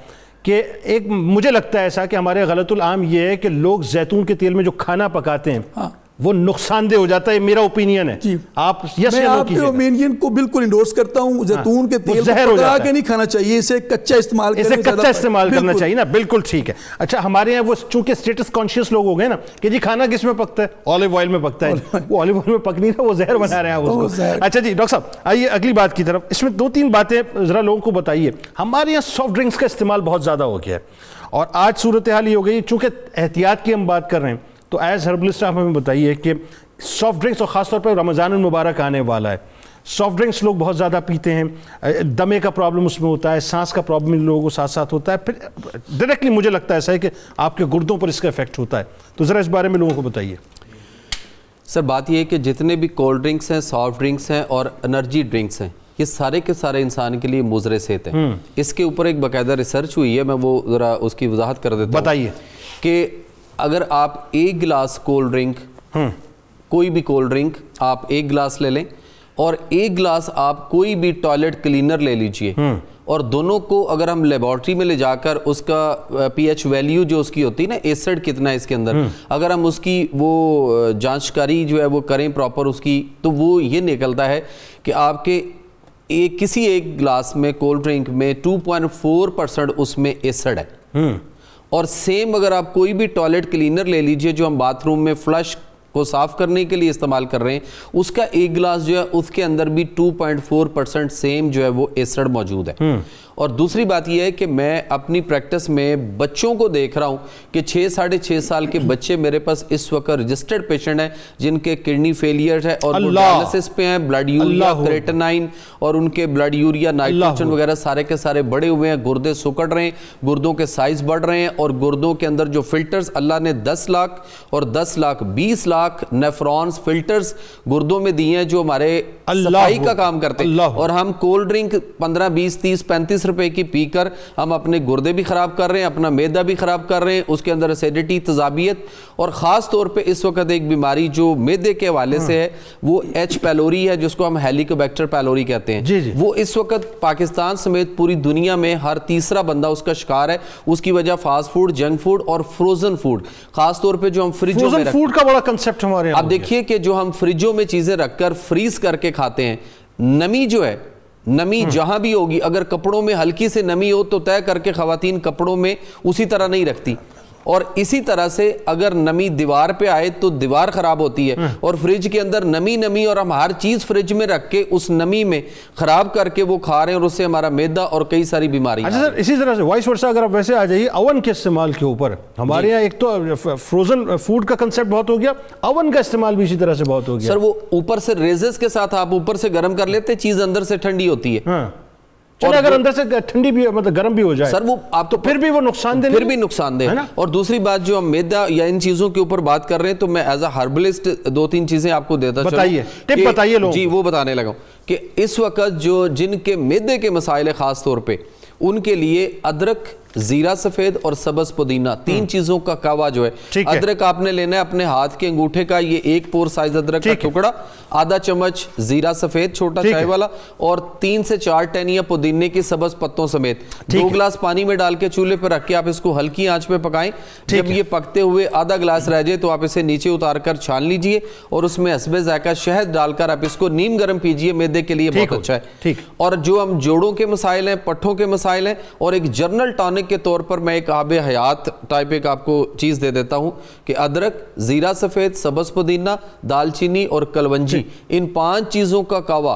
کہ ایک مجھے لگتا ہے ایسا کہ ہمارے غلط العام یہ ہے کہ لوگ زیتون کے تیل میں جو کھانا پکاتے ہیں وہ نقصان دہ ہو جاتا ہے. میرا اوپینین ہے, آپ یس میں آپ کے اوپینین کو بالکل انڈورس کرتا ہوں. زیتون کے تیل کو پکا کے نہیں کھانا چاہیے, اسے کچا استعمال کرنا چاہیے نا. بالکل ٹھیک ہے. اچھا, ہمارے یہاں وہ چونکہ اسٹیٹس کانشیس لوگ ہو گئے نا کہ جی کھانا کس میں پکتا ہے, آلیو آئل میں پکتا ہے. وہ آلیو آئل میں پک نہیں رہا, وہ زہر بنا رہے ہیں اس کو. اچھا جی ڈاکٹر صاحب آئیے اگلی بات کی طرف. اس میں 2-3 باتیں ذرا لوگوں کو بتائیے. ہمارے یہاں سافٹ ڈرنکس کا استعمال بہت زیادہ ہو گیا ہے, اور آج صورتحال یہ ہو گئی چونکہ احتیاط کی ہم بات کر رہے ہیں, تو ایز ہربلسٹ آپ ہمیں بتائیے کہ سافٹ ڈرنکس, اور خاص طور پر رمضان المبارک آنے والا ہے, سافٹ ڈرنکس لوگ بہت زیادہ پیتے ہیں, دمے کا پرابلم اس میں ہوتا ہے, سانس کا پرابلم لوگوں کو ساتھ ساتھ ہوتا ہے, پھر ڈائریکٹلی مجھے لگتا ہے ایسا ہے کہ آپ کے گردوں پر اس کا افیکٹ ہوتا ہے. تو ذرا اس بارے میں لوگوں کو بتائیے. سر بات یہ ہے کہ جتنے بھی کولڈ ڈرنکس ہیں, سافٹ ڈرنکس ہیں اور انرجی ڈرنکس ہیں, یہ سارے کے سارے انسان کے لیے مضر صحت ہیں. اس کے اوپر ایک باقاعدہ ریسرچ ہوئی ہے, میں وہ ذرا اس کی وضاحت کر دیتا ہوں. بتائیے کہ اگر آپ 1 گلاس کولڈ ڈرنک, کوئی بھی کولڈ ڈرنک آپ 1 گلاس لے لیں, اور 1 گلاس آپ کوئی بھی ٹوائلٹ کلینر لے لیجئے, اور دونوں کو اگر ہم لیبارٹری میں لے جا کر اس کا پی ایچ ویلیو جو اس کی ہوتی ہے نا, ایسڈ کتنا ہے اس کے اندر, اگر ہم اس کی وہ جانچکاری جو ہے وہ کریں پراپر اس کی, تو وہ یہ نکلتا ہے کہ آپ کے کسی ایک گلاس میں کولڈ ڈرنک میں 2.4% اس میں ایسڈ ہے. اور سیم اگر آپ کوئی بھی ٹوائلٹ کلینر لے لیجئے جو ہم باتھ روم میں فلش کو صاف کرنے کے لیے استعمال کر رہے ہیں, اس کا 1 گلاس جو ہے اس کے اندر بھی 2.4% سیم جو ہے وہ ایسڈ موجود ہے. اور دوسری بات یہ ہے کہ میں اپنی پریکٹس میں بچوں کو دیکھ رہا ہوں کہ 6-6.5 سال کے بچے میرے پاس اس وقت رجسٹرڈ پیشنٹ ہیں جن کے کڈنی فیلئر ہے اور وہ ڈائلسس پہ ہیں, بلڈ یوریا, کریٹینائن اور ان کے بلڈ یوریا, نائٹروجن وغیرہ سارے کے سارے بڑے ہوئے ہیں, گردے سکڑ رہے ہیں, گردوں کے سائز بڑھ رہے ہیں, اور گردوں کے اندر جو فلٹرز اللہ نے 10 لاکھ اور 10 لاکھ 20 لاکھ نیفرونز فلٹرز گردوں میں دیے ہیں جو ہمارے صفائی کا کام کرتے ہیں, اور ہم کولڈ ڈرنک 15, 20, 30, 35 روپے کی پی کر ہم اپنے گردے بھی خراب کر رہے ہیں, اپنا معدہ بھی خراب کر رہے ہیں, اس کے اندر ایسیڈیٹی, تیزابیت, اور خاص طور پہ اس وقت ایک بیماری جو معدے کے حوالے سے ہے وہ ایچ پیلوری ہے, جس کو ہم ہیلیکوبیکٹر پیلوری کہتے ہیں. وہ اس وقت پاکستان سمیت پوری دنیا میں ہر تیسرا بندہ اس کا شکار ہے. اس کی وجہ فاسٹ فوڈ, جنک فوڈ اور فروزن فوڈ, خاص طور پہ جو ہم فریجوں میں فوڈ کا بڑا کنسپٹ ہمارے آپ دیکھیے کہ جو ہم فریجوں میں چیزیں رکھ کر فریز کر کے کھاتے ہیں, نمی جو ہے, نمی جہاں بھی ہوگی, اگر کپڑوں میں ہلکی سے نمی ہو تو طے کر کے خواتین کپڑوں میں اسی طرح نہیں رکھتی, اور اسی طرح سے اگر نمی دیوار پہ آئے تو دیوار خراب ہوتی ہے, اور فریج کے اندر نمی اور ہم ہر چیز فریج میں رکھ کے اس نمی میں خراب کر کے وہ کھا رہے ہیں, اور اس سے ہمارا معدہ اور کئی ساری بیماری. اچھا سر, اسی طرح سے وائس ورسا اگر آپ ویسے آ جائیے اوون کے استعمال کے اوپر, ہمارے یہاں ایک تو فروزن فوڈ کا کنسپٹ بہت ہو گیا, اوون کا استعمال بھی اسی طرح سے بہت ہو گیا. سر وہ اوپر سے ریزز کے ساتھ آپ اوپر سے گرم کر لیتے, چیز اندر سے ٹھنڈی ہوتی ہے. چلے اگر اندر سے ٹھنڈی بھی مطلب گرم بھی ہو جائے سر وہ آپ تو پھر بھی وہ نقصان دہ, پھر بھی نقصان دہ. اور دوسری بات جو ہم میدا یا ان چیزوں کے اوپر بات کر رہے ہیں, تو میں ایز اے ہربلسٹ 2-3 چیزیں آپ کو دیتا بتائیے, ٹپ بتائیے لوگوں. جی وہ بتانے لگا ہوں کہ اس وقت جو جن کے میدے کے مسائل خاص طور پہ, ان کے لیے ادرک, زیرہ سفید اور سبز پودینہ, 3 چیزوں کا کہوا جو ہے. ادرک آپ نے لینا ہے اپنے ہاتھ کے انگوٹھے کا, یہ 1 پور سائز ادرک کا ٹکڑا, آدھا چمچ زیرہ سفید چھوٹا چائے والا, اور 3 سے 4 ٹہنیاں پودینے کی سبز پتوں سمیت 2 گلاس پانی میں ڈال کے چولہے پہ رکھ کے آپ اس کو ہلکی آنچ پہ پکائیں. جب یہ پکتے ہوئے آدھا گلاس رہ جائے تو آپ اسے نیچے اتار کر چھان لیجئے, اور اس میں حسب ذائقہ شہد ڈال کر آپ اس کو نیم گرم پیجئے, معدے کے لیے بہت اچھا ہے. اور جو ہم جوڑوں کے مسائل ہیں, پٹھوں کے مسائل ہیں, اور ایک جرنل ٹانک کے طور پر میں ایک آب حیات ٹائپ ایک آپ کو چیز دے دیتا ہوں کہ ادرک, زیرہ سفید, سبز پودینہ, دال چینی اور کلونجی, ان 5 چیزوں کا کہوا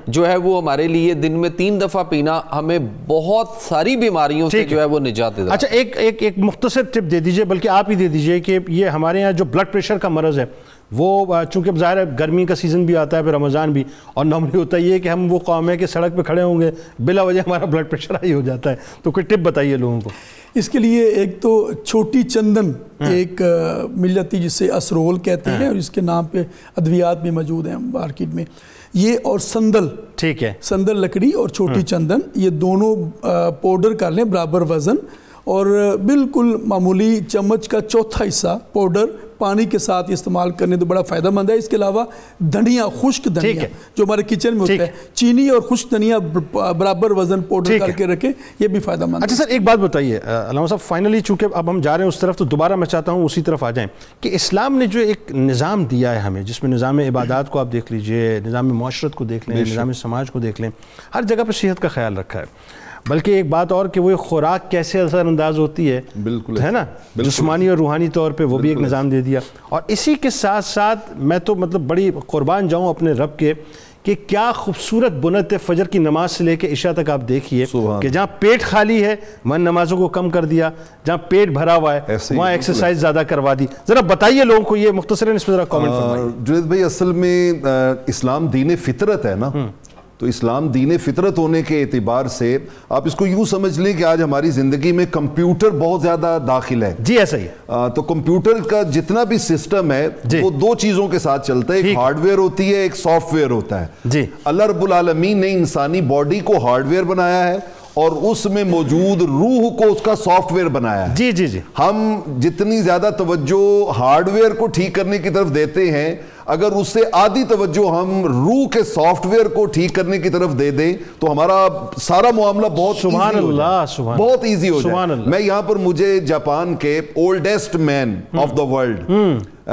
جو ہے وہ ہمارے لیے دن میں 3 دفعہ پینا ہمیں بہت ساری بیماریوں سے جو ہے وہ نجات دیتا ہے. اچھا ایک مختصر ٹپ دے دیجئے, بلکہ آپ ہی دے دیجئے, کہ یہ ہمارے یہاں جو بلڈ پریشر کا مرض ہے وہ چونکہ ظاہر ہے گرمی کا سیزن بھی آتا ہے, پھر رمضان بھی, اور نارملی ہوتا یہ ہے کہ ہم وہ قوم ہے کہ سڑک پہ کھڑے ہوں گے بلا وجہ ہمارا بلڈ پریشر ہائی ہو جاتا ہے, تو کوئی ٹپ بتائیے لوگوں کو. اس کے لیے ایک تو چھوٹی چندن ایک مل جاتی جسے اسرول کہتے ہیں, اور اس کے نام پہ ادویات بھی موجود ہیں مارکیٹ میں, یہ اور سندل, ٹھیک ہے, سندل لکڑی اور چھوٹی چندن, یہ دونوں پاؤڈر کر لیں برابر وزن, اور بالکل معمولی چمچ کا 1/4 حصہ پاؤڈر پانی کے ساتھ استعمال کرنے تو بڑا فائدہ مند ہے. اس کے علاوہ دھنیا, خشک دھنیا جو ہمارے کچن میں ہوتا ہے, چینی اور خشک دھنیا برابر وزن پاؤڈر کر کے رکھیں, یہ بھی فائدہ مند ہے. اچھا سر ایک بات بتائیے علامہ صاحب, فائنلی چونکہ اب ہم جا رہے ہیں اس طرف, تو دوبارہ میں چاہتا ہوں اسی طرف آ جائیں کہ اسلام نے جو ایک نظام دیا ہے ہمیں, جس میں نظام عبادات کو آپ دیکھ لیجئے, نظام معاشرت کو دیکھ لیں, نظام سماج کو دیکھ لیں, ہر جگہ پہ صحت کا خیال رکھا ہے. بلکہ ایک بات اور کہ وہ خوراک کیسے اثر انداز ہوتی ہے, بالکل ہے نا, جسمانی اور روحانی طور پہ, وہ بھی ایک نظام دے دیا. اور اسی کے ساتھ ساتھ میں تو مطلب بڑی قربان جاؤں اپنے رب کے کہ کیا خوبصورت بنت فجر کی نماز سے لے کے عشاء تک آپ دیکھیے کہ جہاں پیٹ خالی ہے وہاں نمازوں کو کم کر دیا, جہاں پیٹ بھرا ہوا ہے وہاں ایکسرسائز زیادہ کروا دی. ذرا بتائیے لوگوں کو یہ مختصراً اس پہ ذرا کامنٹ فرمائیے. جنید بھائی, اصل میں اسلام دین فطرت ہے نا, تو اسلام دین فطرت ہونے کے اعتبار سے آپ اس کو یوں سمجھ لیں کہ آج ہماری زندگی میں کمپیوٹر بہت زیادہ داخل ہے. جی ایسا ہی ہے. تو کمپیوٹر کا جتنا بھی سسٹم ہے وہ 2 چیزوں کے ساتھ چلتا ہے, ایک ہارڈ ویئر ہوتی ہے, ایک سافٹ ویئر ہوتا ہے. جی, اللہ رب العالمین نے انسانی باڈی کو ہارڈ ویئر بنایا ہے اور اس میں موجود روح کو اس کا سافٹ ویئر بنایا ہے. جی جی جی, ہم جتنی زیادہ توجہ ہارڈ ویئر کو ٹھیک کرنے کی طرف دیتے ہیں, اگر اس سے آدھی توجہ ہم روح کے سافٹ ویئر کو ٹھیک کرنے کی طرف دے دیں تو ہمارا سارا معاملہ بہت سبحان اللہ, بہت ایزی ہو جائے. میں یہاں پر مجھے جاپان کے oldest man of the world,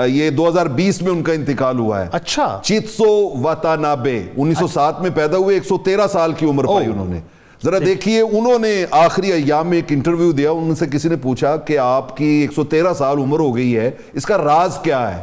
یہ 2020 میں ان کا انتقال ہوا ہے. اچھا, چیتسو واتانابے 1907 میں پیدا ہوئے, 113 سال کی عمر پائی انہوں نے. ذرا دیکھیے, انہوں نے آخری ایام میں ایک انٹرویو دیا, ان سے کسی نے پوچھا کہ آپ کی 113 سال عمر ہو گئی ہے, اس کا راز کیا ہے؟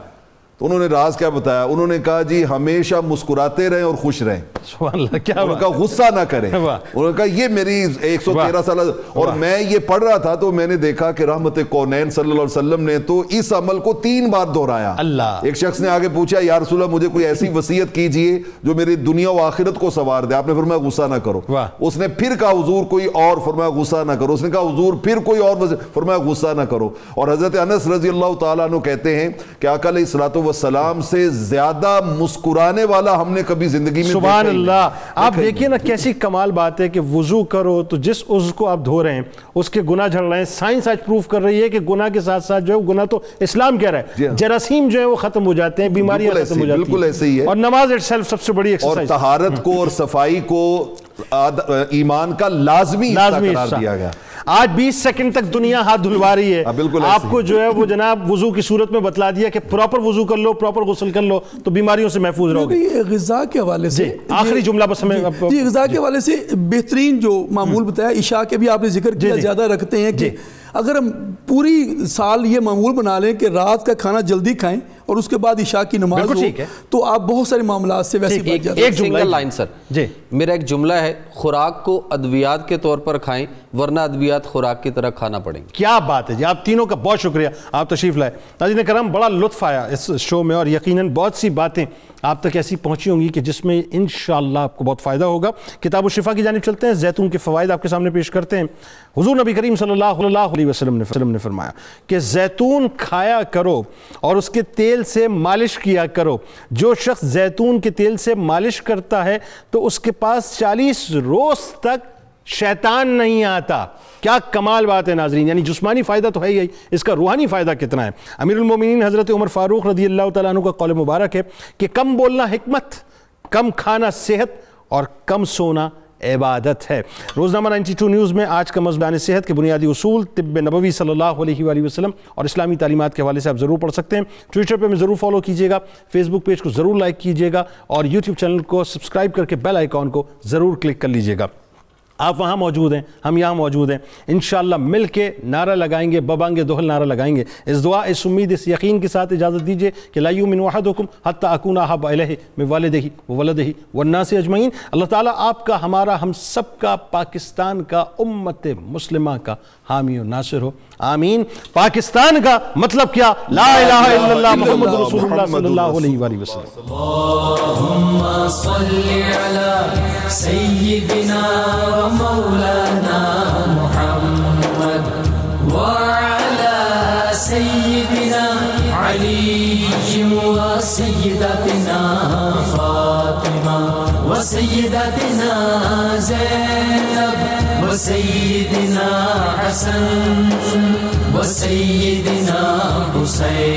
تو انہوں نے راز کیا بتایا؟ انہوں نے کہا جی ہمیشہ مسکراتے رہیں اور خوش رہیں. سبحان اللہ, کیا انہوں نے کہا غصہ نہ کریں. انہوں نے کہا یہ میری 113 سالہ, اور میں یہ پڑھ رہا تھا تو میں نے دیکھا کہ رحمت کونین صلی اللہ علیہ وسلم نے تو اس عمل کو 3 بار دہرایا. ایک شخص نے آگے پوچھا یا رسول اللہ مجھے کوئی ایسی وصیت کیجئے جو میری دنیا و آخرت کو سنوار دے. آپ نے فرمایا غصہ نہ کرو. اس نے پھر کہا حضور کوئی اور, فرمایا غصہ نہ کرو. اس نے کہا حضور پھر کوئی اور, فرمایا غصہ نہ کرو. اور حضرت انس رضی اللہ تعالیٰ عنہ کہتے ہیں کہ آقا علیہ الصلوۃ والسلام سے زیادہ مسکرانے والا ہم نے کبھی زندگی میں. سبحان اللہ. آپ دیکھیے نا کیسی کمال بات ہے کہ وضو کرو تو جس عضو کو آپ دھو رہے ہیں اس کے گناہ جھڑ رہے ہیں. سائنس آج پروف کر رہی ہے کہ گناہ کے ساتھ ساتھ جو ہے گناہ تو اسلام کہہ رہا ہے جراثیم جو ہے وہ ختم ہو جاتے ہیں, بیماریاں ختم ہو جاتی ہیں. بالکل ایسے ہی ہے. اور نماز اٹسیلف سب سے بڑی ایکسرسائز, اور طہارت کو اور صفائی کو ایمان کا لازمی حصہ قرار دیا گیا. آج 20 سیکنڈ تک دنیا ہاتھ دھلوا رہی ہے. آپ کو جو ہے وہ جناب وضو کی صورت میں بتلا دیا کہ پراپر وضو کر لو, پراپر غسل کر لو تو بیماریوں سے محفوظ رہو گے. غذا کے حوالے سے آخری جملہ بس ہمیں جی غذا کے حوالے سے بہترین جو معمول بتایا, عشاء کے بھی آپ نے ذکر کیا, زیادہ رکھتے ہیں کہ اگر ہم پوری سال یہ معمول بنا لیں کہ رات کا کھانا جلدی کھائیں اور اس کے بعد عشاء کی نماز ہو تو آپ بہت سارے معاملات سے ویسے بچ جاتے ہیں. ایک سنگل لائن سر, میرا ایک جملہ ہے, خوراک کو ادویات کے طور پر کھائیں ورنہ ادویات خوراک کی طرح کھانا پڑیں گے. کیا بات ہے جی, آپ تینوں کا بہت شکریہ, آپ تشریف لائے. ناظرین کرام بڑا لطف آیا اس شو میں, اور یقیناً بہت سی باتیں آپ تک ایسی پہنچی ہوں گی کہ جس میں انشاءاللہ آپ کو بہت فائدہ ہوگا. کتاب الشفا کی جانب چلتے ہیں. زیتون کے فوائد آپ کے سامنے پیش کرتے ہیں. حضور نبی کریم صلی اللہ علیہ وسلم نے فرمایا کہ زیتون کھایا کرو اور اس کے تیل سے مالش کیا کرو. جو شخص زیتون کے تیل سے مالش کرتا ہے تو اس کے پاس 40 روز تک شیطان نہیں آتا. کیا کمال بات ہے ناظرین, یعنی جسمانی فائدہ تو ہے ہی, اس کا روحانی فائدہ کتنا ہے. امیر المومنین حضرت عمر فاروق رضی اللہ تعالیٰ عنہ کا قول مبارک ہے کہ کم بولنا حکمت, کم کھانا صحت اور کم سونا عبادت ہے. روزنامہ 92 نیوز میں آج کا موضوع بیان صحت کے بنیادی اصول طب نبوی صلی اللہ علیہ وآلہ وسلم اور اسلامی تعلیمات کے حوالے سے آپ ضرور پڑھ سکتے ہیں. ٹویٹر پہ ہمیں ضرور فالو کیجئے گا, فیس بک پیج کو ضرور لائک کیجئے گا, اور یوٹیوب چینل کو سبسکرائب کر کے بیل آئیکن کو ضرور کلک کر لیجئے گا. آپ وہاں موجود ہیں, ہم یہاں موجود ہیں. انشاءاللہ مل کے نعرہ لگائیں گے, ببانگ دوہل نعرہ لگائیں گے. اس دعا, اس امید, اس یقین کے ساتھ اجازت دیجئے کہ لا یؤمن احدکم حتی اکون احب الیہ من والدہ وولدہ والناس اجمعین. اللہ تعالیٰ آپ کا, ہمارا, ہم سب کا, پاکستان کا, امت مسلمہ کا حامی و ناصر ہو. آمین. پاکستان کا مطلب کیا؟ لا الہ الا اللہ محمد رسول اللہ صلی اللہ علیہ وآلہ وسلم. اللہم صلی علی سیدنا و مولانا محمد وعلی سیدنا علی و سیدتنا فاطمہ و سیدتنا زینب و سیدنا حسن و سیدنا حسین